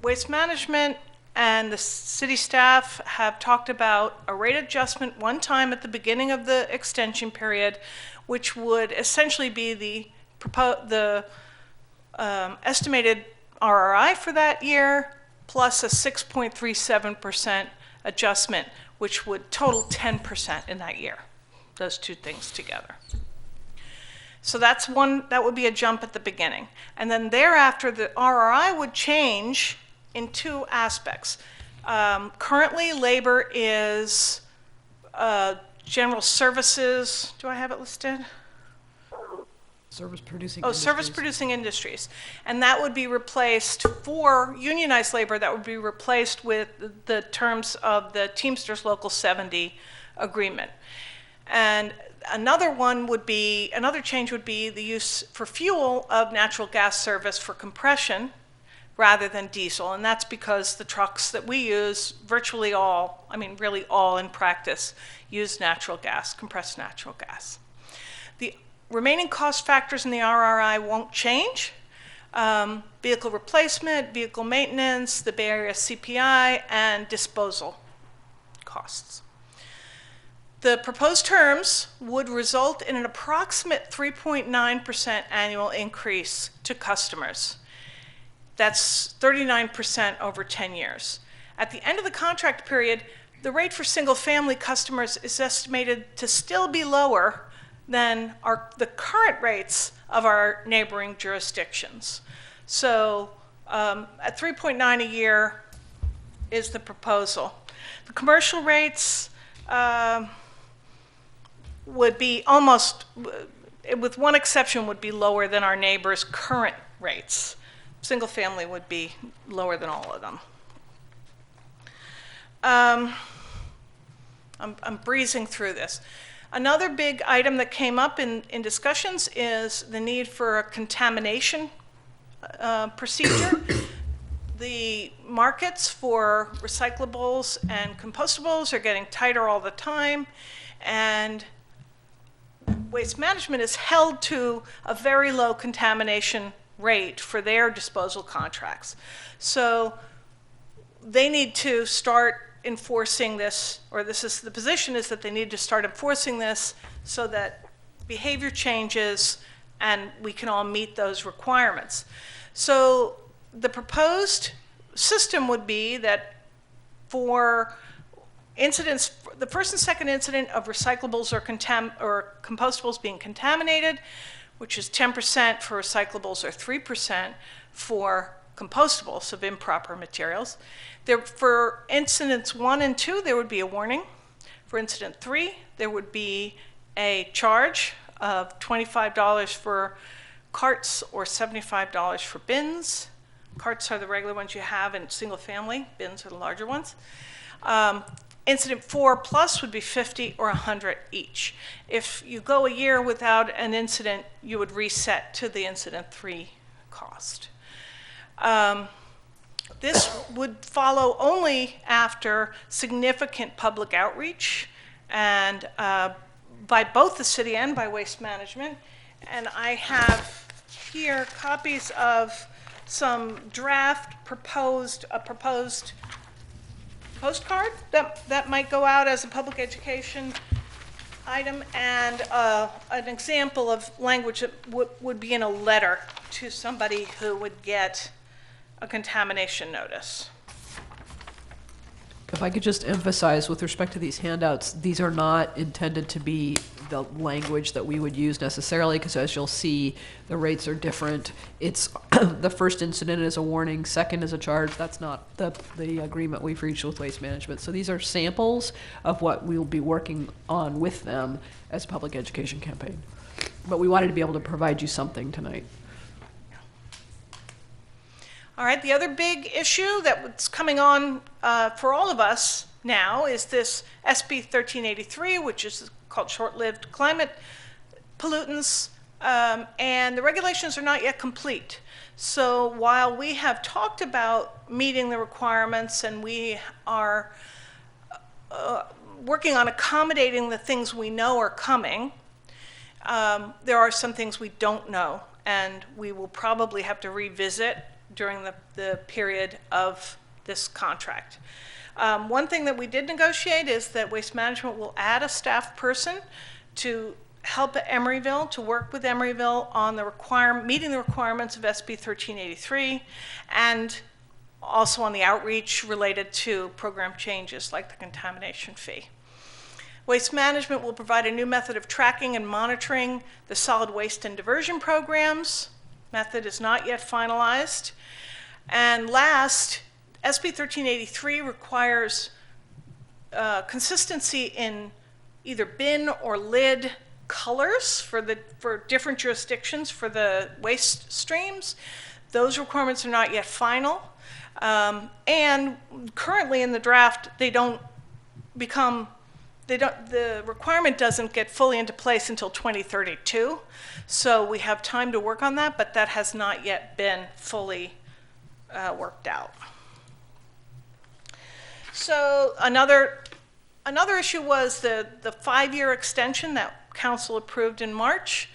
Waste Management and the city staff have talked about a rate adjustment one time at the beginning of the extension period, which would essentially be the estimated RRI for that year, plus a 6.37% adjustment, which would total 10% in that year, those two things together. So that's one, that would be a jump at the beginning. And then thereafter, the RRI would change in two aspects. Currently, labor is general services. Do I have it listed? Service-producing industries. Service-producing industries. And that would be replaced, for unionized labor, that would be replaced with the terms of the Teamsters Local 70 agreement. And another change would be the use for fuel of natural gas service for compression, rather than diesel. And that's because the trucks that we use, virtually all, I mean really all in practice, use natural gas, compressed natural gas. The remaining cost factors in the RRI won't change. Vehicle replacement, vehicle maintenance, the Bay Area CPI, and disposal costs. The proposed terms would result in an approximate 3.9% annual increase to customers. That's 39% over 10 years. At the end of the contract period, the rate for single-family customers is estimated to still be lower than the current rates of our neighboring jurisdictions. So at 3.9 a year is the proposal. The commercial rates would be almost, with one exception, would be lower than our neighbors' current rates. Single family would be lower than all of them. I'm breezing through this. Another big item that came up in discussions is the need for a contamination procedure. The markets for recyclables and compostables are getting tighter all the time, and Waste Management is held to a very low contamination rate for their disposal contracts. So they need to start enforcing this, or the position is that they need to start enforcing this so that behavior changes and we can all meet those requirements. So the proposed system would be that for incidents, the first and second incident of recyclables or compostables being contaminated, which is 10% for recyclables or 3% for compostables of improper materials. For incidents 1 and 2, there would be a warning. For incident 3, there would be a charge of $25 for carts or $75 for bins. Carts are the regular ones you have in single family. Bins are the larger ones. Incident 4 plus would be $50 or $100 each. If you go a year without an incident, you would reset to the incident 3 cost. This would follow only after significant public outreach and by both the city and by Waste Management. And I have here copies of some draft proposed postcard that might go out as a public education item, and an example of language that would be in a letter to somebody who would get a contamination notice. If I could just emphasize with respect to these handouts, these are not intended to be the language that we would use necessarily, because as you'll see, the rates are different. It's the first incident is a warning, second is a charge. That's not the agreement we've reached with Waste Management. So these are samples of what we'll be working on with them as a public education campaign. But we wanted to be able to provide you something tonight. All right, the other big issue that's coming on for all of us now is this SB 1383, which is called short-lived climate pollutants, and the regulations are not yet complete. So while we have talked about meeting the requirements and we are working on accommodating the things we know are coming, there are some things we don't know, and we will probably have to revisit during the period of this contract. One thing that we did negotiate is that Waste Management will add a staff person to help at Emeryville, to work with Emeryville on meeting the requirements of SB 1383, and also on the outreach related to program changes like the contamination fee. Waste Management will provide a new method of tracking and monitoring the solid waste and diversion programs. Method is not yet finalized. And last, SB 1383 requires consistency in either bin or lid colors for different jurisdictions for the waste streams. Those requirements are not yet final. And currently in the draft, the requirement doesn't get fully into place until 2032. So we have time to work on that, but that has not yet been fully worked out. So another issue was the 5-year extension that council approved in March.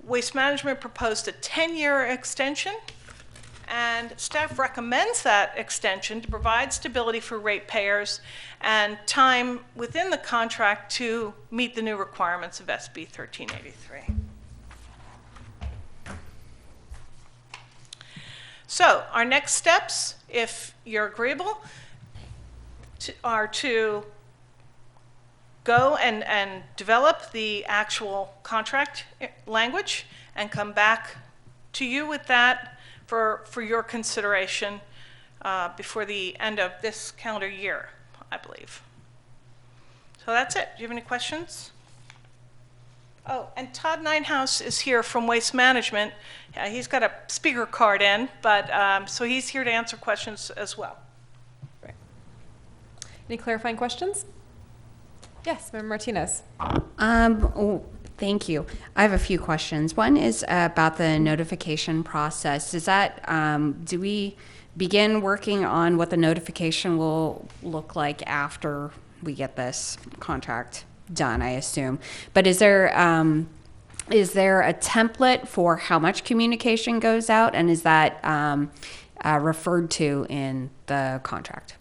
Waste Management proposed a 10-year extension, and staff recommends that extension to provide stability for ratepayers and time within the contract to meet the new requirements of SB 1383. So our next steps, if you're agreeable, are to go and develop the actual contract language and come back to you with that for your consideration before the end of this calendar year, I believe. So that's it. Do you have any questions? Oh, and Todd Ninehouse is here from Waste Management. He's got a speaker card in, but so he's here to answer questions as well. Great. Any clarifying questions? Yes, Member Martinez. Thank you. I have a few questions. One is about the notification process. Is that, do we begin working on what the notification will look like after we get this contract done, I assume? But is there a template for how much communication goes out, and is that referred to in the contract?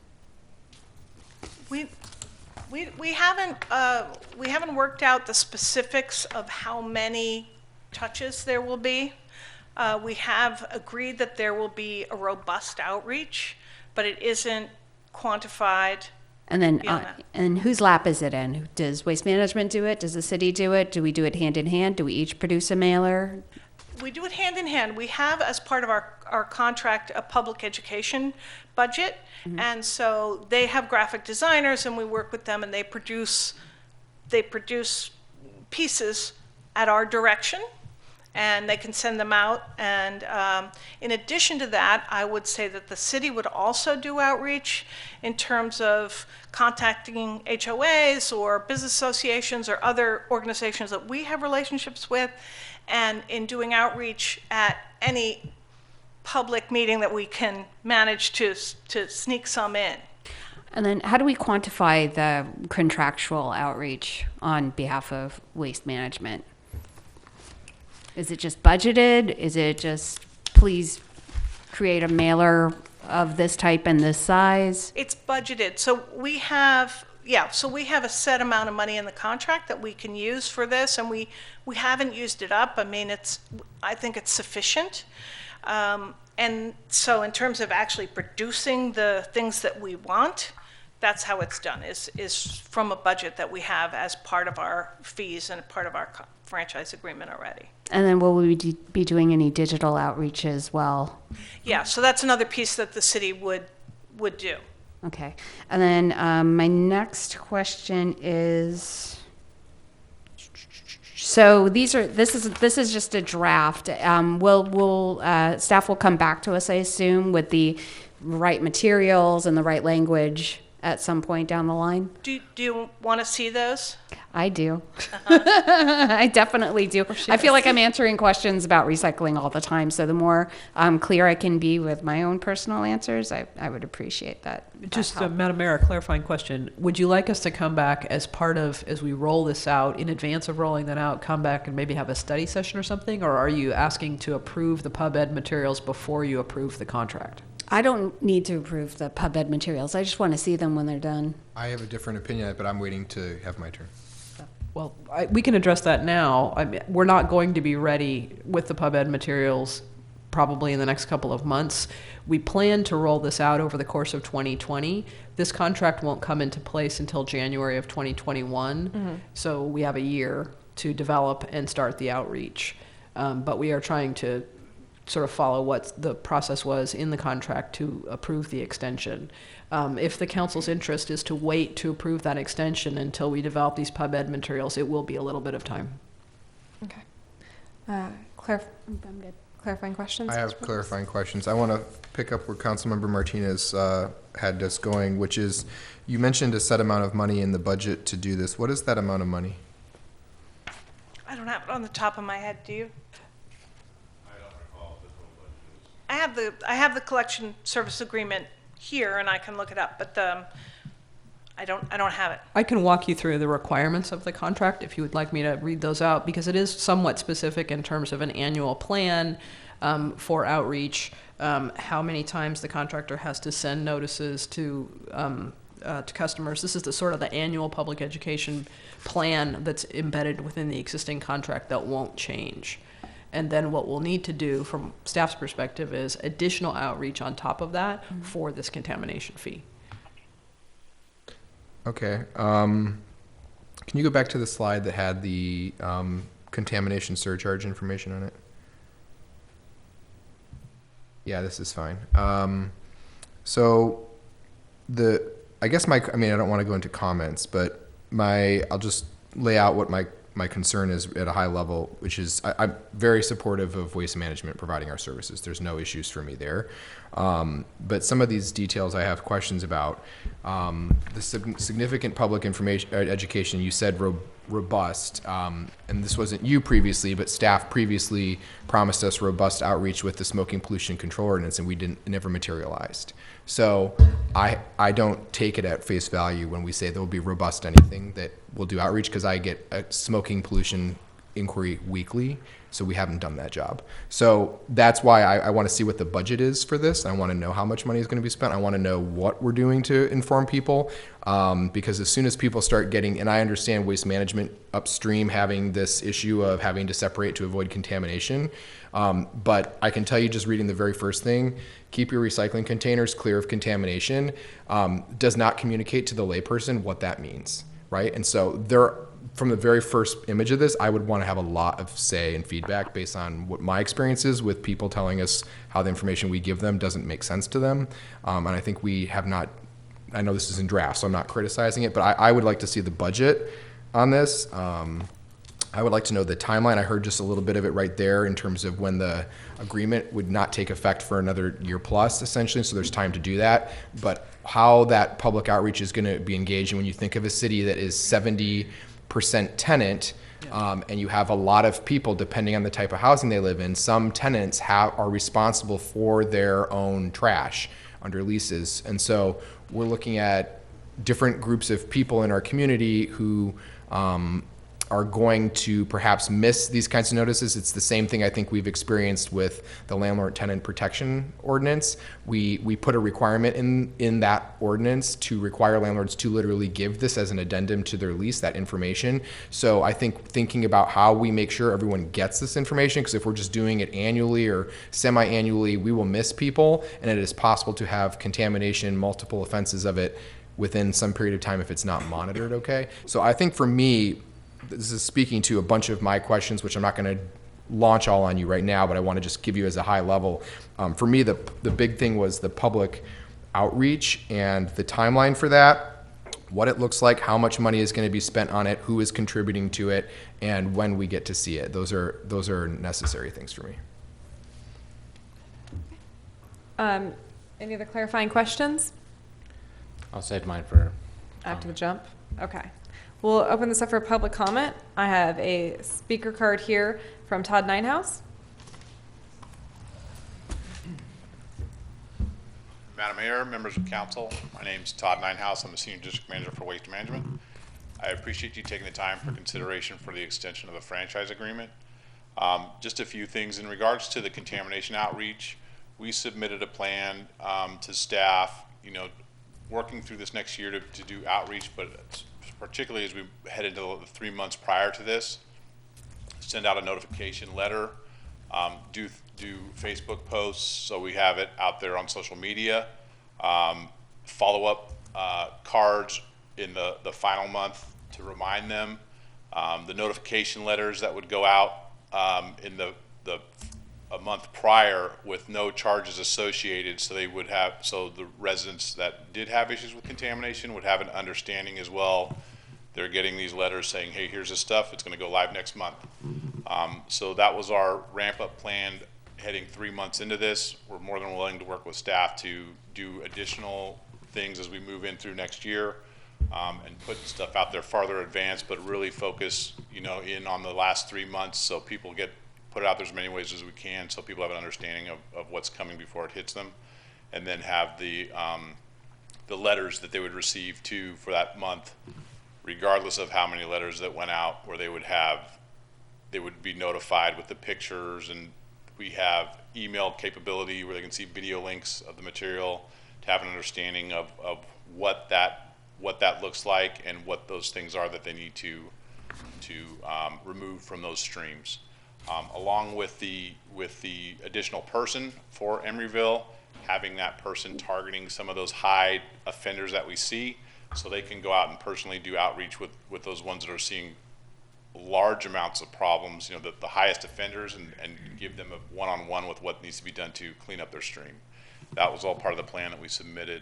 We haven't worked out the specifics of how many touches there will be. We have agreed that there will be a robust outreach, but it isn't quantified. And then, and whose lap is it in? Does Waste Management do it? Does the city do it? Do we do it hand in hand? Do we each produce a mailer? We do it hand in hand. We have, as part of our contract, a public education budget. Mm-hmm. And so they have graphic designers, and we work with them, and they produce pieces at our direction, and they can send them out. And in addition to that, I would say that the city would also do outreach in terms of contacting HOAs or business associations or other organizations that we have relationships with, and in doing outreach at any public meeting that we can manage to sneak some in. And then how do we quantify the contractual outreach on behalf of Waste Management? Is it just budgeted? Is it just, please create a mailer of this type and this size? It's budgeted. So we have a set amount of money in the contract that we can use for this, and we haven't used it up. I mean, I think it's sufficient. And so in terms of actually producing the things that we want, that's how it's done, is from a budget that we have as part of our fees and part of our franchise agreement already. And then will we be doing any digital outreach as well? Yeah, so that's another piece that the city would do. Okay. And then my next question is, so this is just a draft. Staff will come back to us, I assume, with the right materials and the right language at some point down the line? Do you want to see those? I do. I definitely do. I feel like I'm answering questions about recycling all the time, so the more clear I can be with my own personal answers, I would appreciate that. Just, Madam Mayor, a clarifying question. Would you like us to come back as we roll this out, in advance of rolling that out, come back and maybe have a study session or something? Or are you asking to approve the pub ed materials before you approve the contract? I don't need to approve the pub ed materials. I just want to see them when they're done. I have a different opinion, but I'm waiting to have my turn. Well, we can address that now. We're not going to be ready with the pub ed materials probably in the next couple of months. We plan to roll this out over the course of 2020. This contract won't come into place until January of 2021. Mm-hmm. So we have a year to develop and start the outreach. But we are trying to sort of follow what the process was in the contract to approve the extension. If the council's interest is to wait to approve that extension until we develop these pub ed materials, it will be a little bit of time. Okay. I'm good. Clarifying questions? I have clarifying questions. I want to pick up where Councilmember Martinez had us going, which is, you mentioned a set amount of money in the budget to do this. What is that amount of money? I don't have it on the top of my head. Do you? I don't recall this one, but I have the collection service agreement here, and I can look it up, but I don't have it. I can walk you through the requirements of the contract if you would like me to read those out, because it is somewhat specific in terms of an annual plan for outreach, how many times the contractor has to send notices to customers. This is the sort of the annual public education plan that's embedded within the existing contract that won't change. And then what we'll need to do from staff's perspective is additional outreach on top of that for this contamination fee. Okay. Can you go back to the slide that had the contamination surcharge information on it? Yeah, this is fine. So I guess I don't want to go into comments, but I'll just lay out what my concern is at a high level, which is I'm very supportive of Waste Management providing our services. There's no issues for me there. But some of these details I have questions about. The significant public information education, you said robust, and this wasn't you previously, but staff previously promised us robust outreach with the smoking pollution control ordinance, and it never materialized. So I don't take it at face value when we say there will be robust anything that will do outreach, because I get a smoking pollution inquiry weekly, so we haven't done that job. So that's why I want to see what the budget is for this. I want to know how much money is going to be spent. I want to know what we're doing to inform people, because as soon as people start getting, and I understand Waste Management upstream having this issue of having to separate to avoid contamination, but I can tell you, just reading the very first thing, keep your recycling containers clear of contamination, does not communicate to the layperson what that means, right? And so from the very first image of this, I would want to have a lot of say and feedback based on what my experience is with people telling us how the information we give them doesn't make sense to them. And I think we have not, I know this is in draft, so I'm not criticizing it, but I would like to see the budget on this. I would like to know the timeline. I heard just a little bit of it right there in terms of when the agreement would not take effect for another year plus, essentially, so there's time to do that. But how that public outreach is going to be engaged, and when you think of a city that is 70% tenant, and you have a lot of people, depending on the type of housing they live in, some tenants are responsible for their own trash under leases. And so we're looking at different groups of people in our community who are going to perhaps miss these kinds of notices. It's the same thing I think we've experienced with the landlord tenant protection ordinance. We put a requirement in that ordinance to require landlords to literally give this as an addendum to their lease, that information. So I think thinking about how we make sure everyone gets this information, because if we're just doing it annually or semi-annually, we will miss people, and it is possible to have contamination, multiple offenses of it within some period of time if it's not monitored, okay? So I think for me, this is speaking to a bunch of my questions, which I'm not going to launch all on you right now, but I want to just give you as a high level. For me, the big thing was the public outreach and the timeline for that, what it looks like, how much money is going to be spent on it, who is contributing to it, and when we get to see it. Those are necessary things for me. Any other clarifying questions? I'll save mine for After the jump? Okay. We'll open this up for public comment. I have a speaker card here from Todd Ninehouse. Madam Mayor, members of council, my name's Todd Ninehouse. I'm the Senior District Manager for Waste Management. I appreciate you taking the time for consideration for the extension of the franchise agreement. Just a few things in regards to the contamination outreach. We submitted a plan to staff, working through this next year to do outreach, but particularly as we head into the 3 months prior to this, send out a notification letter, do Facebook posts so we have it out there on social media, follow up cards in the final month to remind them, the notification letters that would go out in a month prior with no charges associated, so the residents that did have issues with contamination would have an understanding as well. They're getting these letters saying, hey, here's the stuff, it's going to go live next month. So that was our ramp up plan heading 3 months into this. We're more than willing to work with staff to do additional things as we move in through next year, and put stuff out there farther advanced, but really focus in on the last 3 months so people get put it out there as many ways as we can so people have an understanding of what's coming before it hits them, and then have the letters that they would receive too for that month, regardless of how many letters that went out, where they would be notified with the pictures, and we have email capability where they can see video links of the material to have an understanding of what that looks like and what those things are that they need to remove from those streams. Along with the additional person for Emeryville, having that person targeting some of those high offenders that we see, so they can go out and personally do outreach with those ones that are seeing large amounts of problems, the highest offenders, and give them a one-on-one with what needs to be done to clean up their stream. That was all part of the plan that we submitted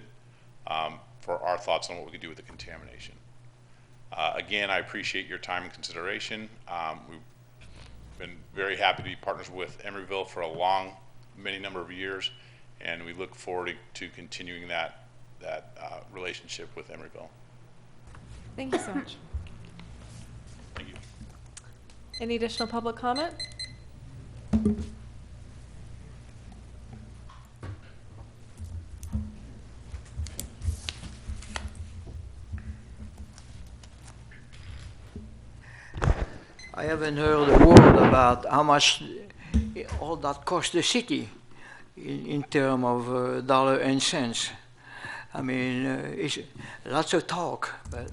for our thoughts on what we could do with the contamination. Again, I appreciate your time and consideration. We've been very happy to be partners with Emeryville for many number of years, and we look forward to continuing that relationship with Emeryville. Thank you so much. Thank you. Any additional public comment? I haven't heard a word about how much all that costs the city in terms of dollar and cents. I mean, it's lots of talk, but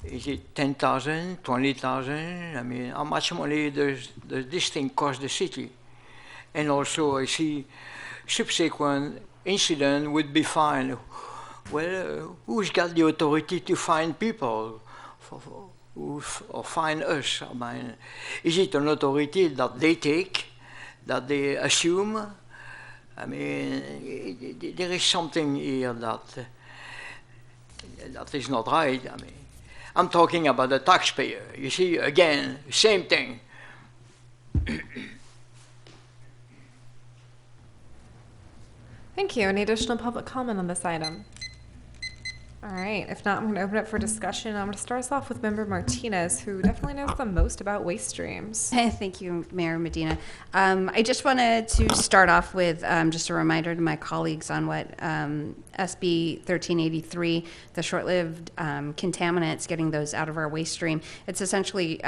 is it 10,000, 20,000? I mean, how much money does this thing cost the city? And also, I see subsequent incident would be fine. Well, who's got the authority to fine people or fine us? I mean, is it an authority that they take, that they assume? I mean, there is something here that is not right. I mean, I'm talking about the taxpayer. You see, again, same thing. Thank you. Any additional public comment on this item? All right. If not, I'm going to open it for discussion. I'm going to start us off with Member Martinez, who definitely knows the most about waste streams. Thank you, Mayor Medina. I just wanted to start off with just a reminder to my colleagues on what SB 1383, the short-lived contaminants, getting those out of our waste stream. It's essentially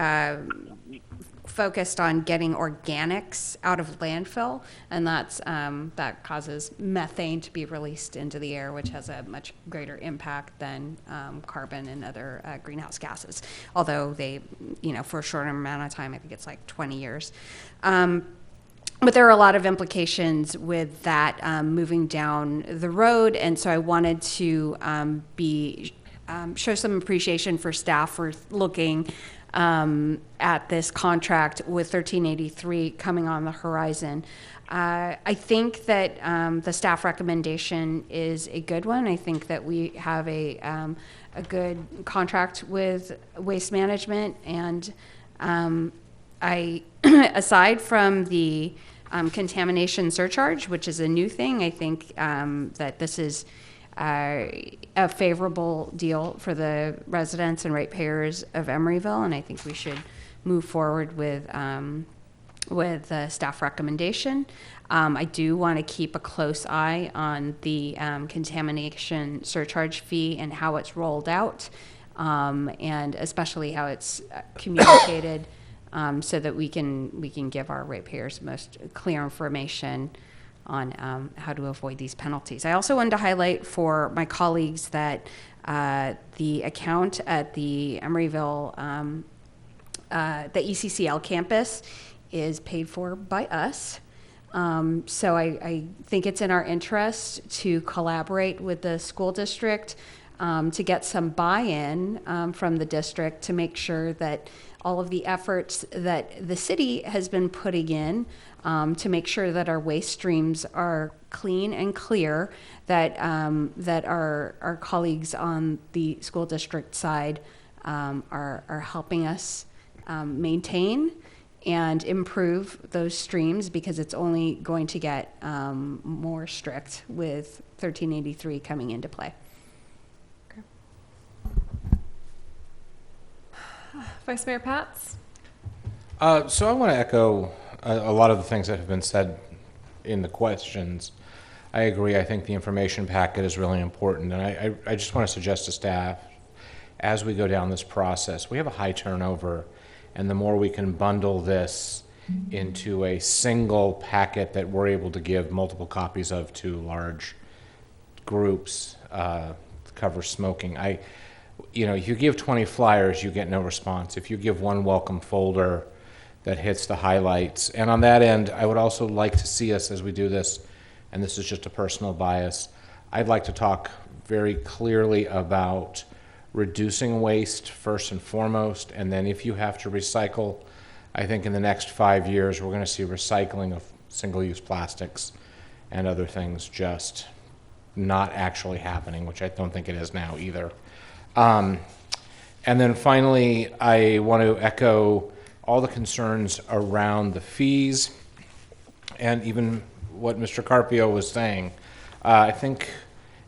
focused on getting organics out of landfill, and that causes methane to be released into the air, which has a much greater impact than carbon and other greenhouse gases. Although they, for a short amount of time, I think it's like 20 years. But there are a lot of implications with that moving down the road, and so I wanted to show some appreciation for staff for looking at this contract with 1383 coming on the horizon. I think that the staff recommendation is a good one. I think that we have a good contract with Waste Management, and aside from the contamination surcharge, which is a new thing, I think that this is a favorable deal for the residents and ratepayers of Emeryville, and I think we should move forward with the staff recommendation. I do want to keep a close eye on the contamination surcharge fee and how it's rolled out, and especially how it's communicated, so that we can give our ratepayers most clear information on how to avoid these penalties. I also wanted to highlight for my colleagues that the account at the Emeryville, the ECCL campus, is paid for by us. So I think it's in our interest to collaborate with the school district to get some buy-in from the district to make sure that all of the efforts that the city has been putting in to make sure that our waste streams are clean and clear, that our colleagues on the school district side are helping us maintain and improve those streams, because it's only going to get more strict with 1383 coming into play. Okay. Vice Mayor Pats? So I want to echo a lot of the things that have been said in the questions. I agree. I think the information packet is really important. And I just want to suggest to staff, as we go down this process, we have a high turnover, and the more we can bundle this into a single packet that we're able to give multiple copies of to large groups, cover smoking. If you give 20 flyers, you get no response. If you give one welcome folder that hits the highlights, and on that end, I would also like to see us as we do this, and this is just a personal bias, I'd like to talk very clearly about reducing waste first and foremost, and then if you have to recycle, I think in the next 5 years, we're going to see recycling of single-use plastics and other things just not actually happening, which I don't think it is now either. And then finally, I want to echo all the concerns around the fees and even what Mr. Carpio was saying. I think,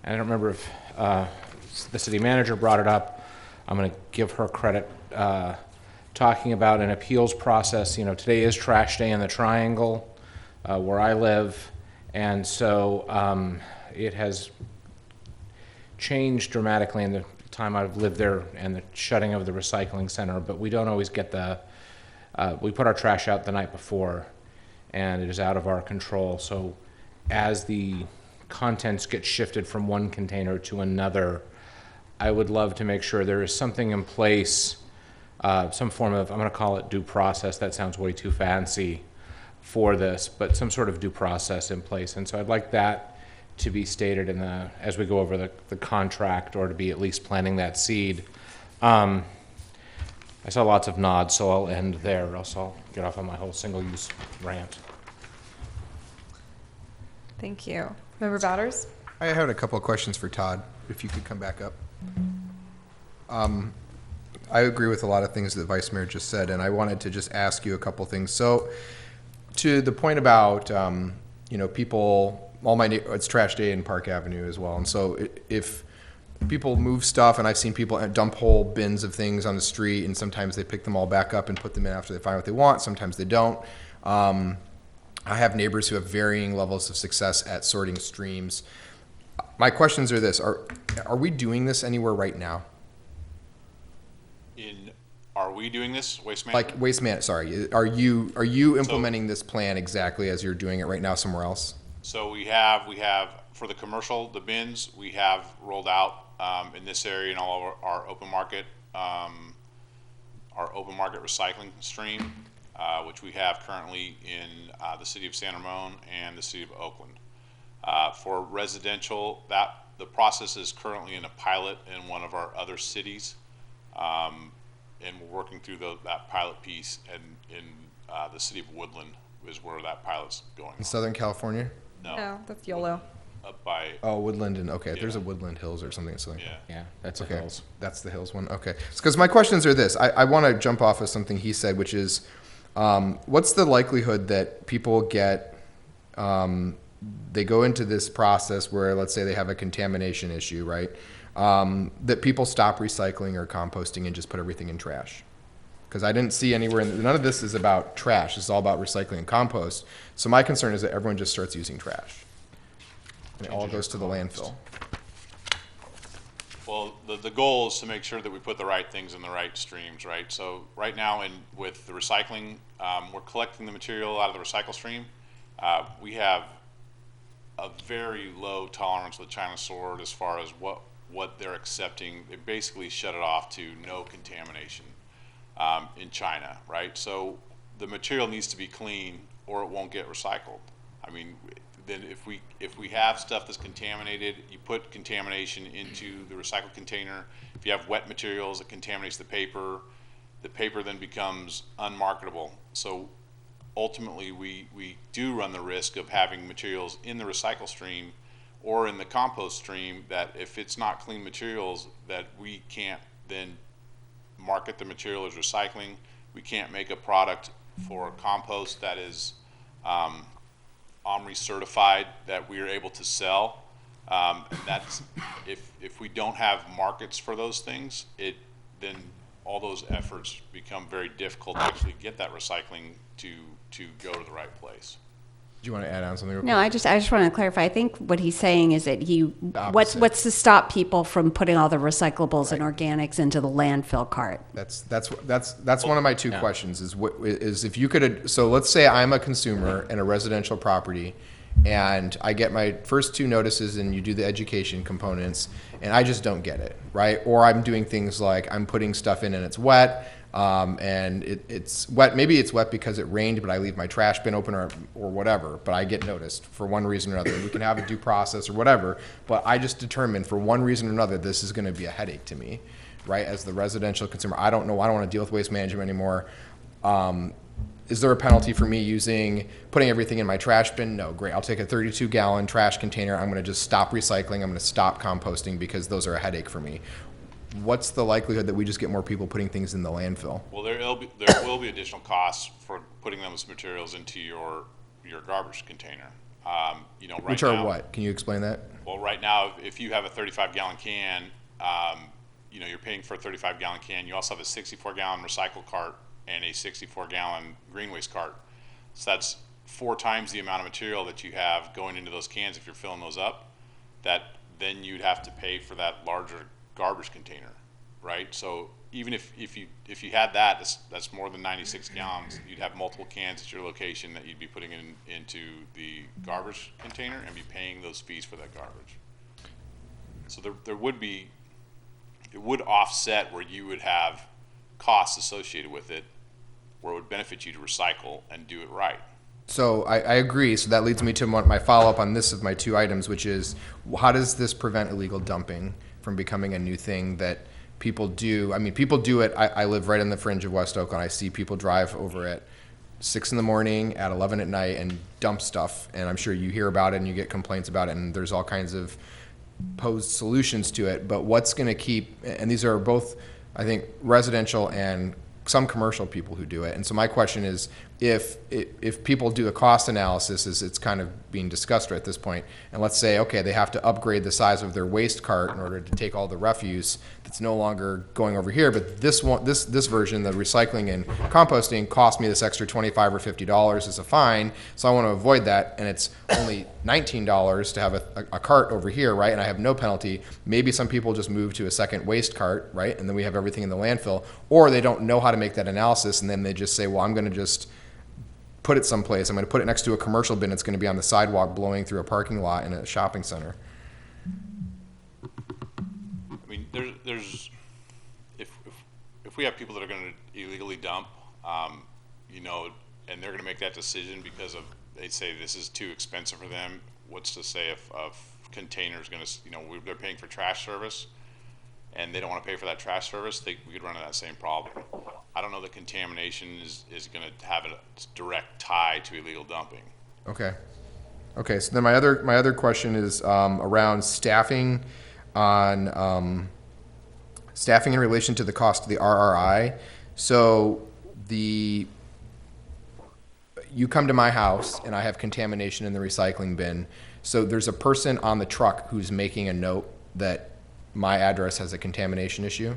I don't remember if the city manager brought it up. I'm going to give her credit talking about an appeals process. Today is trash day in the Triangle where I live, and so it has changed dramatically in the time I've lived there and the shutting of the recycling center, but we don't always get we put our trash out the night before, and it is out of our control. So as the contents get shifted from one container to another, I would love to make sure there is something in place, some form of, I'm going to call it due process. That sounds way too fancy for this, but some sort of due process in place. And so I'd like that to be stated as we go over the contract, or to be at least planting that seed. I saw lots of nods, so I'll end there, or else I'll get off on my whole single-use rant. Thank you. Member Bowders? I had a couple of questions for Todd, if you could come back up. I agree with a lot of things that Vice Mayor just said, and I wanted to just ask you a couple things. So, to the point about, people, it's trash day in Park Avenue as well, and so if people move stuff, and I've seen people dump whole bins of things on the street, and sometimes they pick them all back up and put them in after they find what they want, sometimes they don't. I have neighbors who have varying levels of success at sorting streams. My questions are this: Are we doing this anywhere right now? Are we doing this, Waste Management? Like Waste Management, sorry. Are you implementing this plan exactly as you're doing it right now somewhere else? So we have for the commercial, the bins, we have rolled out in this area and all of our open market recycling stream, which we have currently in the city of San Ramon and the city of Oakland. For residential, the process is currently in a pilot in one of our other cities, and we're working through that pilot piece. And in the city of Woodland is where that pilot's going. In Southern California? No, that's YOLO. Up by Woodland, and okay, yeah. There's a Woodland Hills or something. Yeah, that's okay. the Hills. That's the Hills one. Okay, because my questions are this: I want to jump off of something he said, which is, what's the likelihood that people get, they go into this process where, let's say, they have a contamination issue, right? That people stop recycling or composting and just put everything in trash. Because I didn't see anywhere, none of this is about trash. It's all about recycling and compost. So my concern is that everyone just starts using trash. And it all goes to the landfill. Well, the goal is to make sure that we put the right things in the right streams, right? So right now, with the recycling, we're collecting the material out of the recycle stream. We have a very low tolerance with China Sword as far as what they're accepting. They basically shut it off to no contamination in China, right? So the material needs to be clean, or it won't get recycled. I mean, then if we have stuff that's contaminated, you put contamination into the recycled container. If you have wet materials, it contaminates the paper then becomes unmarketable. So ultimately, we do run the risk of having materials in the recycle stream or in the compost stream that, if it's not clean materials, that we can't then market the material as recycling. We can't make a product for compost that is OMRI certified that we are able to sell. That's if we don't have markets for those things, then all those efforts become very difficult to actually get that recycling to go to the right place. Do you want to add on something real No, quick? I just want to clarify. I think what he's saying is that Opposite. what's to stop people from putting all the recyclables and organics into the landfill cart? That's one of my two questions is if you could, so let's say I'm a consumer in a residential property and I get my first two notices and you do the education components and I just don't get it, right? Or I'm doing things like I'm putting stuff in and it's wet, and it's wet. Maybe it's wet because it rained, but I leave my trash bin open or whatever, but I get noticed for one reason or another. We can have a due process or whatever, but I just determined for one reason or another, this is going to be a headache to me, right? As the residential consumer, I don't want to deal with waste management anymore. Is there a penalty for me putting everything in my trash bin? No, great. I'll take a 32-gallon trash container. I'm going to just stop recycling. I'm going to stop composting because those are a headache for me. What's the likelihood that we just get more people putting things in the landfill? Well, there will be additional costs for putting those materials into your garbage container. Right Which are now, what? Can you explain that? Well, right now, if you have a 35-gallon can, you're paying for a 35-gallon can. You also have a 64-gallon recycle cart and a 64-gallon green waste cart. So that's 4 times the amount of material that you have going into those cans if you're filling those up. That then you'd have to pay for that larger garbage container, right? So even if you had that's more than 96 gallons. You'd have multiple cans at your location that you'd be putting into the garbage container and be paying those fees for that garbage. So it would offset where you would have costs associated with it, where it would benefit you to recycle and do it right. So I agree. So that leads me to my follow-up on this of my 2 items, which is how does this prevent illegal dumping from becoming a new thing that people do? I mean, people do it. I live right on the fringe of West Oakland. I see people drive over at 6 in the morning, at 11 at night, and dump stuff. And I'm sure you hear about it and you get complaints about it, and there's all kinds of posed solutions to it. But what's going to keep, and these are both, I think, residential and some commercial people who do it. And so my question is, if people do a cost analysis, as it's kind of being discussed right at this point, and let's say, okay, they have to upgrade the size of their waste cart in order to take all the refuse that's no longer going over here, but this version, the recycling and composting, cost me this extra $25 or $50 as a fine, so I want to avoid that, and it's only $19 to have a cart over here, right, and I have no penalty. Maybe some people just move to a second waste cart, right, and then we have everything in the landfill, or they don't know how to make that analysis, and then they just say, well, I'm going to just put it someplace. I'm going to put it next to a commercial bin. It's going to be on the sidewalk blowing through a parking lot in a shopping center. I mean, there's if we have people that are going to illegally dump, and they're going to make that decision because they say this is too expensive for them. What's to say if a container is going to, they're paying for trash service, and they don't want to pay for that trash service, we could run into that same problem. I don't know that contamination is going to have a direct tie to illegal dumping. Okay. So then my other question is around staffing in relation to the cost of the RRI. So you come to my house and I have contamination in the recycling bin. So there's a person on the truck who's making a note that my address has a contamination issue.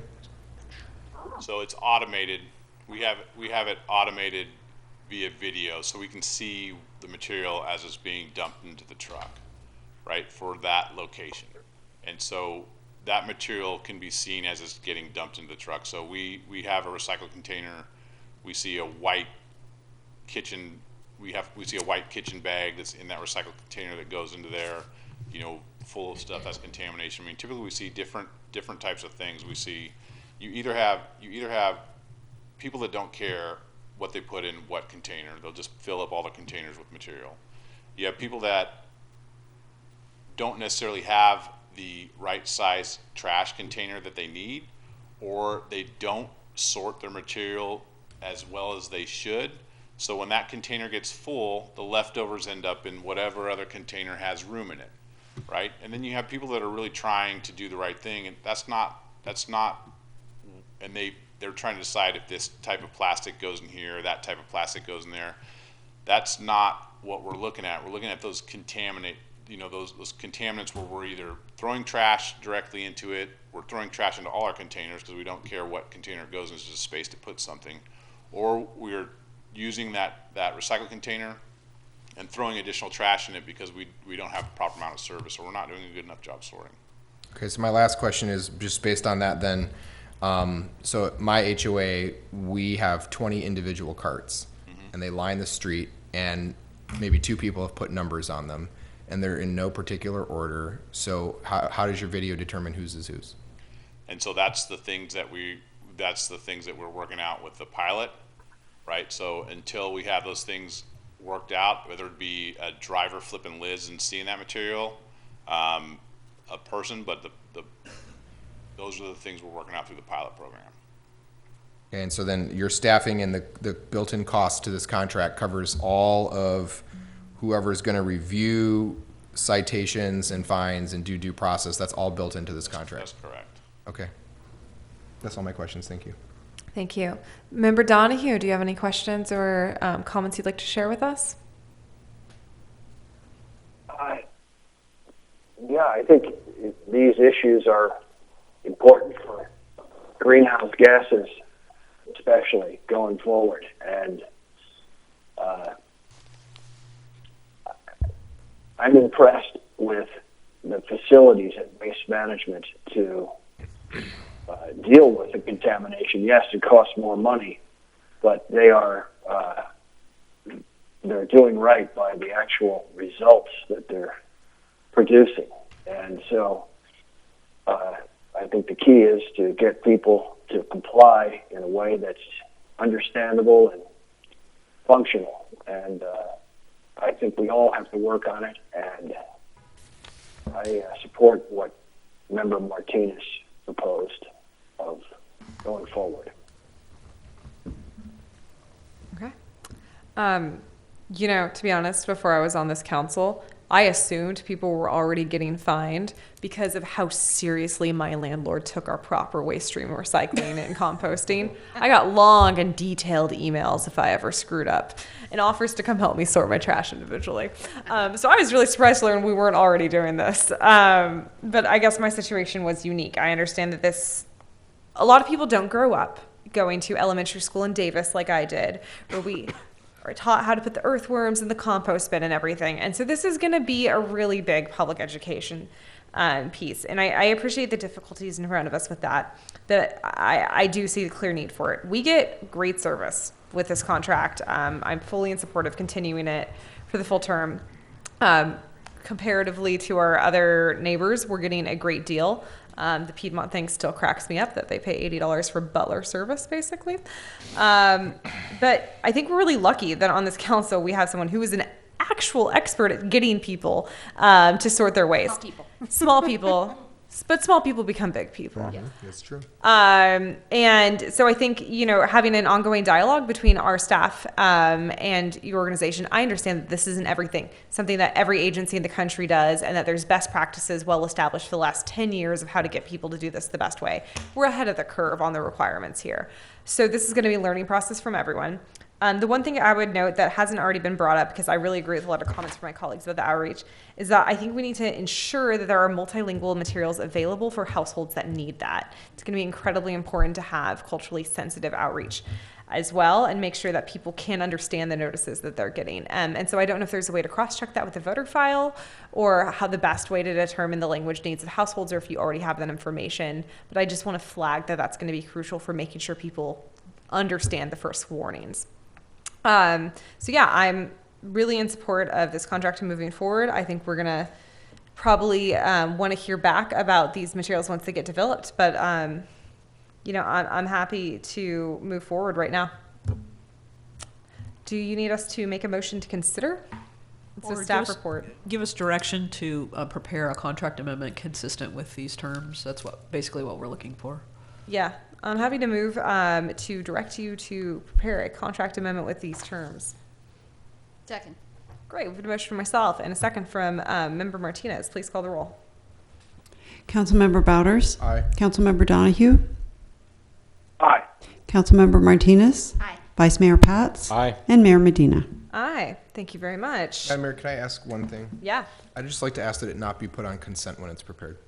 So it's automated. We have it automated via video, so we can see the material as it's being dumped into the truck, right, for that location. And so that material can be seen as it's getting dumped into the truck. So we have a recycled container. We see a white kitchen. We see a white kitchen bag that's in that recycled container that goes into there, full of stuff that's contamination. I mean, typically we see different types of things. We see you either have people that don't care what they put in what container. They'll just fill up all the containers with material. You have people that don't necessarily have the right size trash container that they need, or they don't sort their material as well as they should. So when that container gets full, the leftovers end up in whatever other container has room in it, right? And then you have people that are really trying to do the right thing, and that's not, and they're trying to decide if this type of plastic goes in here, that type of plastic goes in there. That's not what we're looking at. We're looking at those those contaminants where we're either throwing trash directly into it, we're throwing trash into all our containers because we don't care what container it goes in, it's just a space to put something, or we're using that recycle container and throwing additional trash in it because we don't have the proper amount of service, or we're not doing a good enough job sorting. Okay, so my last question is just based on that then. So at my HOA, we have 20 individual carts, and they line the street, and maybe 2 people have put numbers on them, and they're in no particular order. So how does your video determine whose is whose? And so that's the things that we're working out with the pilot, right? So until we have those things worked out, whether it be a driver flipping lids and seeing that material, a person, but those are the things we're working out through the pilot program. And so then your staffing and the built-in cost to this contract covers all of whoever is going to review citations and fines and do due process. That's all built into this contract. That's correct. Okay. That's all my questions. Thank you. Thank you. Member Donahue, do you have any questions or comments you'd like to share with us? Yeah, I think these issues are important for greenhouse gases, especially going forward. And I'm impressed with the facilities at Waste Management to deal with the contamination. Yes, it costs more money, but they're doing right by the actual results that they're producing. And so I think the key is to get people to comply in a way that's understandable and functional. And I think we all have to work on it, and I support what Member Martinez proposed of going forward. Okay. To be honest, before I was on this council, I assumed people were already getting fined because of how seriously my landlord took our proper waste stream recycling and composting. I got long and detailed emails if I ever screwed up and offers to come help me sort my trash individually. So I was really surprised to learn we weren't already doing this. But I guess my situation was unique. I understand that a lot of people don't grow up going to elementary school in Davis like I did, where we are taught how to put the earthworms in the compost bin and everything. And so this is going to be a really big public education piece. And I appreciate the difficulties in front of us with that, but I do see the clear need for it. We get great service with this contract. I'm fully in support of continuing it for the full term. Comparatively to our other neighbors, we're getting a great deal. The Piedmont thing still cracks me up that they pay $80 for butler service, basically. But I think we're really lucky that on this council we have someone who is an actual expert at getting people to sort their waste. Small people. But small people become big people. Yeah, that's true. And so I think, having an ongoing dialogue between our staff and your organization, I understand that this isn't everything, something that every agency in the country does, and that there's best practices well established for the last 10 years of how to get people to do this the best way. We're ahead of the curve on the requirements here. So this is going to be a learning process from everyone. The one thing I would note that hasn't already been brought up, because I really agree with a lot of comments from my colleagues about the outreach, is that I think we need to ensure that there are multilingual materials available for households that need that. It's going to be incredibly important to have culturally sensitive outreach as well, and make sure that people can understand the notices that they're getting. And so I don't know if there's a way to cross-check that with the voter file, or how the best way to determine the language needs of households, or if you already have that information. But I just want to flag that that's going to be crucial for making sure people understand the first warnings. So yeah, I'm really in support of this contract moving forward. I think we're going to probably want to hear back about these materials once they get developed, but I'm happy to move forward right now. Do you need us to make a motion to consider? It's a staff report. Give us direction to prepare a contract amendment consistent with these terms. That's basically what we're looking for. Yeah, I'm happy to move to direct you to prepare a contract amendment with these terms. Second. Great. We have a motion from myself and a second from Member Martinez. Please call the roll. Councilmember Bowders? Aye. Councilmember Donahue? Aye. Councilmember Martinez? Aye. Vice Mayor Pats. Aye. And Mayor Medina. Aye. Thank you very much. Madam Mayor, can I ask one thing? Yeah. I'd just like to ask that it not be put on consent when it's prepared,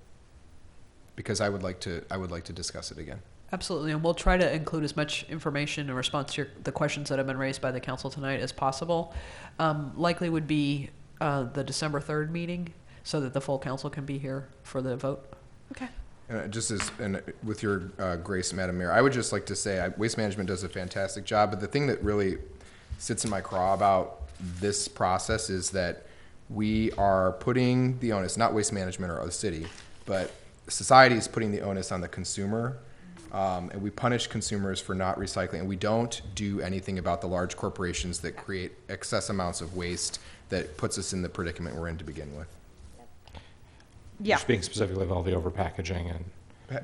because I would like to discuss it again. Absolutely, and we'll try to include as much information in response to the questions that have been raised by the council tonight as possible. Likely would be the December 3rd meeting, so that the full council can be here for the vote. Okay. Just as, and with your grace, Madam Mayor, I would just like to say Waste Management does a fantastic job, but the thing that really sits in my craw about this process is that we are putting the onus, not Waste Management or the city, but society is putting the onus on the consumer, and we punish consumers for not recycling, and we don't do anything about the large corporations that create excess amounts of waste that puts us in the predicament we're in to begin with. Yeah. You're speaking specifically of all the overpackaging and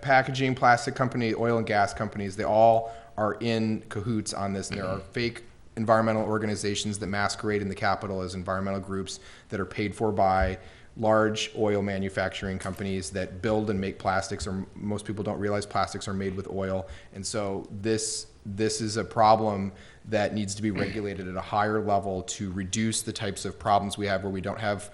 Packaging, plastic company, oil and gas companies, they all are in cahoots on this, and there are fake environmental organizations that masquerade in the Capitol as environmental groups that are paid for by large oil manufacturing companies that build and make plastics, or most people don't realize plastics are made with oil. And so this is a problem that needs to be regulated at a higher level to reduce the types of problems we have where we don't have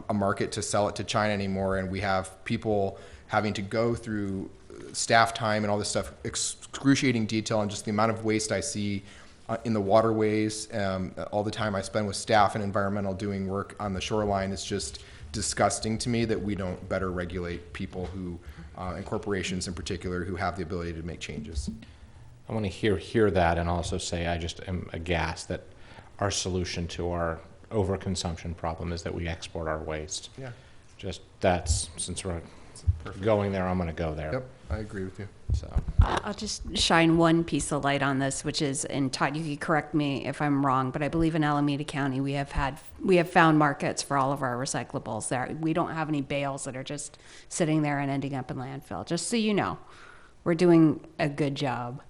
a market to sell it to China anymore, and we have people having to go through staff time and all this stuff, excruciating detail, and just the amount of waste I see in the waterways, all the time I spend with staff and environmental doing work on the shoreline. It's just disgusting to me that we don't better regulate people who, and corporations in particular, who have the ability to make changes. I want to hear that, and also say I just am aghast that our solution to our overconsumption problem is that we export our waste. Yeah. Just that's, since we're going there, I'm going to go there. Yep, I agree with you. So I'll just shine one piece of light on this, which is, and Todd, you can correct me if I'm wrong, but I believe in Alameda County we have found markets for all of our recyclables there. We don't have any bales that are just sitting there and ending up in landfill. Just so you know, we're doing a good job.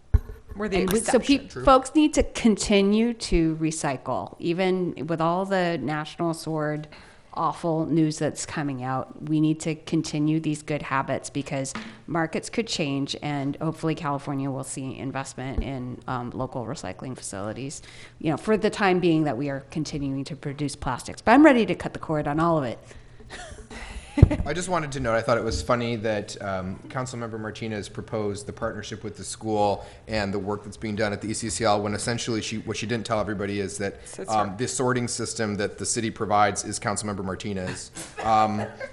We're the And so folks need to continue to recycle, even with all the National Sword awful news that's coming out. We need to continue these good habits because markets could change, and hopefully California will see investment in local recycling facilities, you know, for the time being that we are continuing to produce plastics. But I'm ready to cut the cord on all of it. I just wanted to note, I thought it was funny that Councilmember Martinez proposed the partnership with the school and the work that's being done at the ECCL, when essentially what she didn't tell everybody is that the sorting system that the city provides is Councilmember Martinez.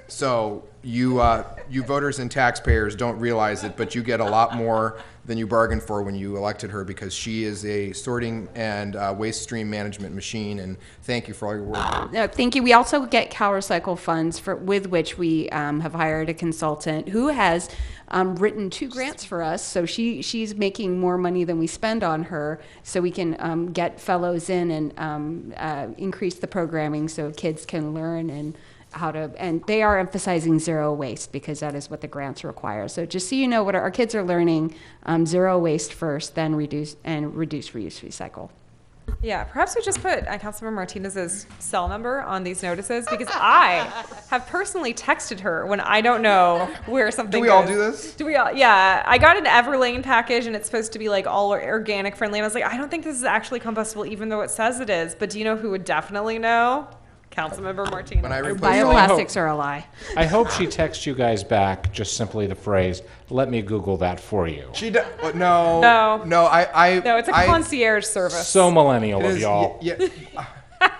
So you voters and taxpayers don't realize it, but you get a lot more than you bargained for when you elected her, because she is a sorting and waste stream management machine, and thank you for all your work. No, thank you. We also get CalRecycle funds with which we have hired a consultant who has written 2 grants for us. So she's making more money than we spend on her, so we can get fellows in and increase the programming so kids can learn and how to, and they are emphasizing zero waste because that is what the grants require. So just so you know, what our kids are learning, zero waste first, then reduce, reuse, recycle. Yeah, perhaps we just put Councilmember Martinez's cell number on these notices, because I have personally texted her when I don't know where something Do we all do this? Do we all? Yeah, I got an Everlane package, and it's supposed to be like all organic friendly, and I was like, I don't think this is actually compostable, even though it says it is. But do you know who would definitely know? Councilmember Martinez. When I Bioplastics are a lie. I hope she texts you guys back just simply the phrase, "Let me Google that for you." She no. No. No, No, it's a concierge service. So millennial of is, y'all. Yeah,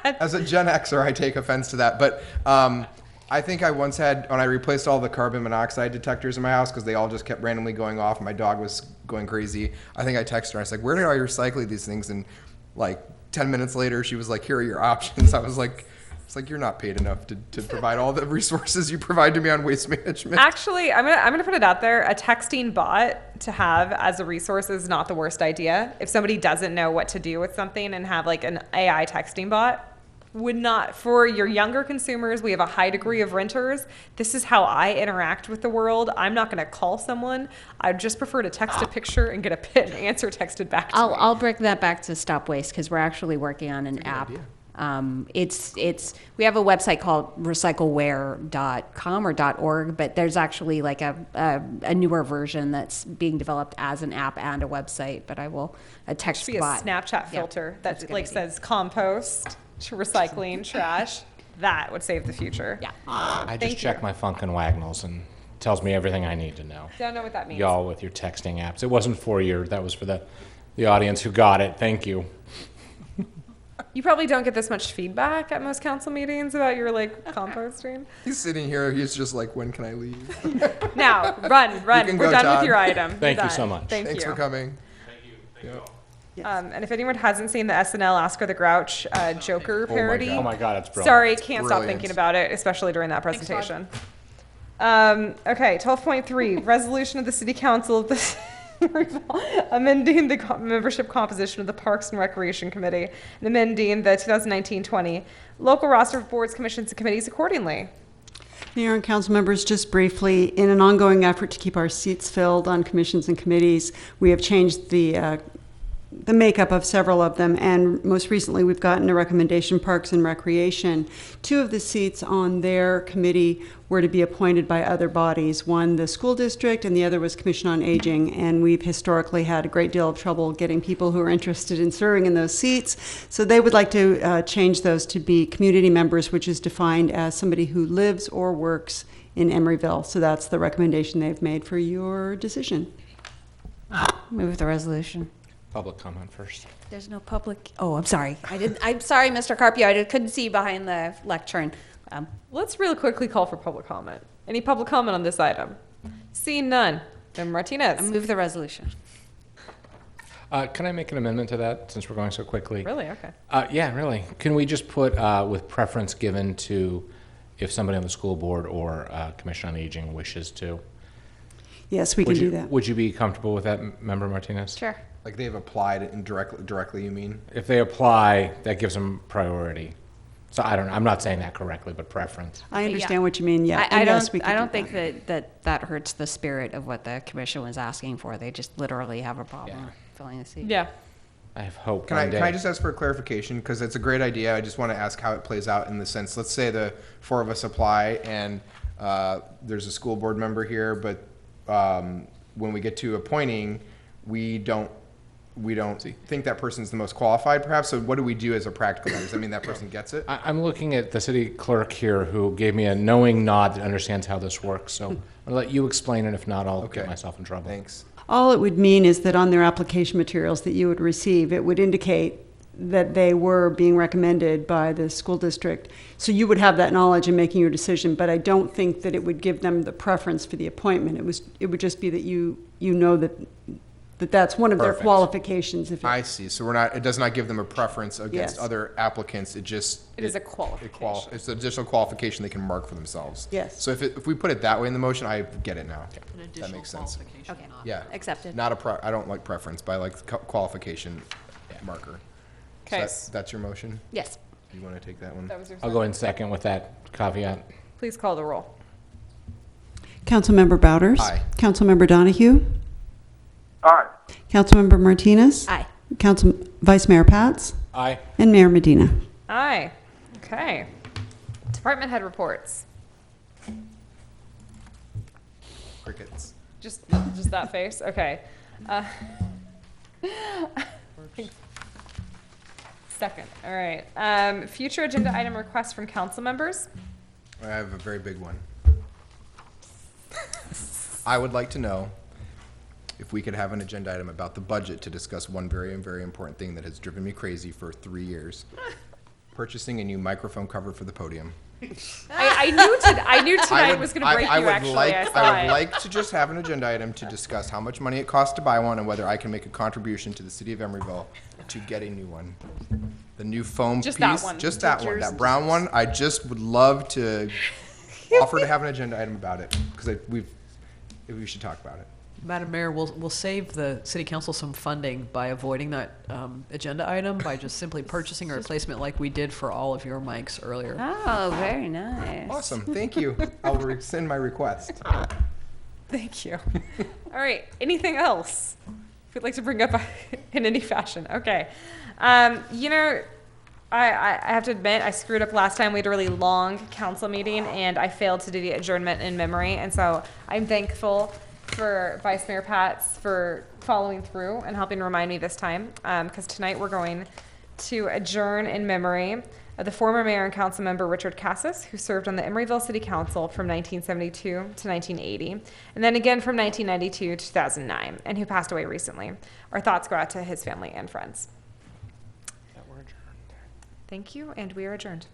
as a Gen Xer, I take offense to that. But I think I once had, when I replaced all the carbon monoxide detectors in my house because they all just kept randomly going off and my dog was going crazy, I think I texted her. I was like, where did I recycle these things? And like 10 minutes later, she was like, here are your options. I was like, it's like, you're not paid enough to provide all the resources you provide to me on waste management. Actually, I'm gonna put it out there. A texting bot to have as a resource is not the worst idea. If somebody doesn't know what to do with something, and have like an AI texting bot, would not, for your younger consumers, we have a high degree of renters. This is how I interact with the world. I'm not gonna call someone. I'd just prefer to text a picture and get an answer texted back to me. I'll bring that back to Stop Waste, because we're actually working on an app. We have a website called recycleware.com or .org, but there's actually like a newer version that's being developed as an app and a website. But I will a text Should be a bot. Snapchat filter that's a that good like idea. says compost, recycling, trash. That would save the future. Yeah. I Thank just you. check my Funk and Wagnalls and tells me everything I need to know. Don't know what that means. Y'all with your texting apps. It wasn't for you. That was for the audience who got it. Thank you. You probably don't get this much feedback at most council meetings about your like composting. He's sitting here. He's just like, when can I leave? Now, run. You We're can done go, Todd. with your item. Thank You're you so done. much. Thanks Thanks you. for coming. And if anyone hasn't seen the SNL Oscar the Grouch Joker parody, Oh my God, it's brilliant. sorry, can't stop Brilliant. thinking about it, especially during that presentation. Okay, 12.3, resolution of the City Council of the amending the membership composition of the Parks and Recreation Committee and amending the 2019-20 local roster of boards, commissions, and committees accordingly. Mayor and council members, just briefly, in an ongoing effort to keep our seats filled on commissions and committees, we have changed the makeup of several of them, and most recently we've gotten a recommendation, Parks and Recreation. 2 of the seats on their committee were to be appointed by other bodies. One, the school district, and the other was Commission on Aging, and we've historically had a great deal of trouble getting people who are interested in serving in those seats. So they would like to change those to be community members, which is defined as somebody who lives or works in Emeryville. So that's the recommendation they've made for your decision. Move the resolution. Public comment first. There's no public. Oh, I'm sorry. I'm sorry, Mr. Carpio. Couldn't see behind the lectern. Let's real quickly call for public comment. Any public comment on this item? Seeing none. Member Martinez. Move the resolution. Can I make an amendment to that since we're going so quickly? Really? Okay. Yeah, really. Can we just put with preference given to if somebody on the school board or Commission on Aging wishes to? Yes, we can do that. Would you be comfortable with that, Member Martinez? Sure. Like they've applied it directly, you mean? If they apply, that gives them priority. So I don't know. I'm not saying that correctly, but preference. I understand what you mean, yeah. I And yes, don't. we can I do don't think that hurts the spirit of what the commission was asking for. They just literally have a problem filling the seat. Yeah. I have hope. Can I just ask for a clarification? Because it's a great idea. I just want to ask how it plays out in the sense, let's say the 4 of us apply and there's a school board member here, but when we get to appointing, we don't think that person's the most qualified, perhaps. So what do we do as a practical matter? Does that mean that person gets it? I'm looking at the city clerk here who gave me a knowing nod that understands how this works. So I'll let you explain it. If not, I'll get myself in trouble. Thanks. All it would mean is that on their application materials that you would receive, it would indicate that they were being recommended by the school district. So you would have that knowledge in making your decision, but I don't think that it would give them the preference for the appointment. It would just be that you know that that's one of their Perfect. qualifications. If I see. So it does not give them a preference against Yes. other applicants. It is a qualification. It's an additional qualification they can mark for themselves. Yes. So if we put it that way in the motion, I get it now. An That additional makes sense. qualification. Okay. Yeah. Accepted. Not I don't like preference, but I like the qualification marker. Okay. So that's your motion? Yes. Do you want to take that one? That was your I'll go in second with that caveat. Please call the roll. Councilmember Bouders? Aye. Councilmember Donahue? Aye. Councilmember Martinez? Aye. Vice Mayor Pats? Aye. And Mayor Medina. Aye. Okay. Department head reports. Crickets. Just that face? Okay. Second. All right. Future agenda item requests from council members. I have a very big one. I would like to know if we could have an agenda item about the budget to discuss one very, very important thing that has driven me crazy for 3 years. Purchasing a new microphone cover for the podium. I knew tonight was going to break you, actually. I would like to just have an agenda item to discuss how much money it costs to buy one and whether I can make a contribution to the city of Emeryville to get a new one. The new foam Just piece. that one. Just that one. That brown one. I just would love to offer to have an agenda item about it because we should talk about it. Madam Mayor, we'll save the city council some funding by avoiding that agenda item by just simply purchasing a replacement like we did for all of your mics earlier. Oh, very nice. Awesome. Thank you. I will rescind my request. Thank you. All right. Anything else you'd like to bring up in any fashion? Okay. I have to admit, I screwed up last time. We had a really long council meeting, and I failed to do the adjournment in memory. And so I'm thankful for Vice Mayor Pats for following through and helping remind me this time, because tonight we're going to adjourn in memory of the former mayor and council member Richard Cassis, who served on the Emeryville City Council from 1972 to 1980, and then again from 1992 to 2009, and who passed away recently. Our thoughts go out to his family and friends. Thank you, and we are adjourned.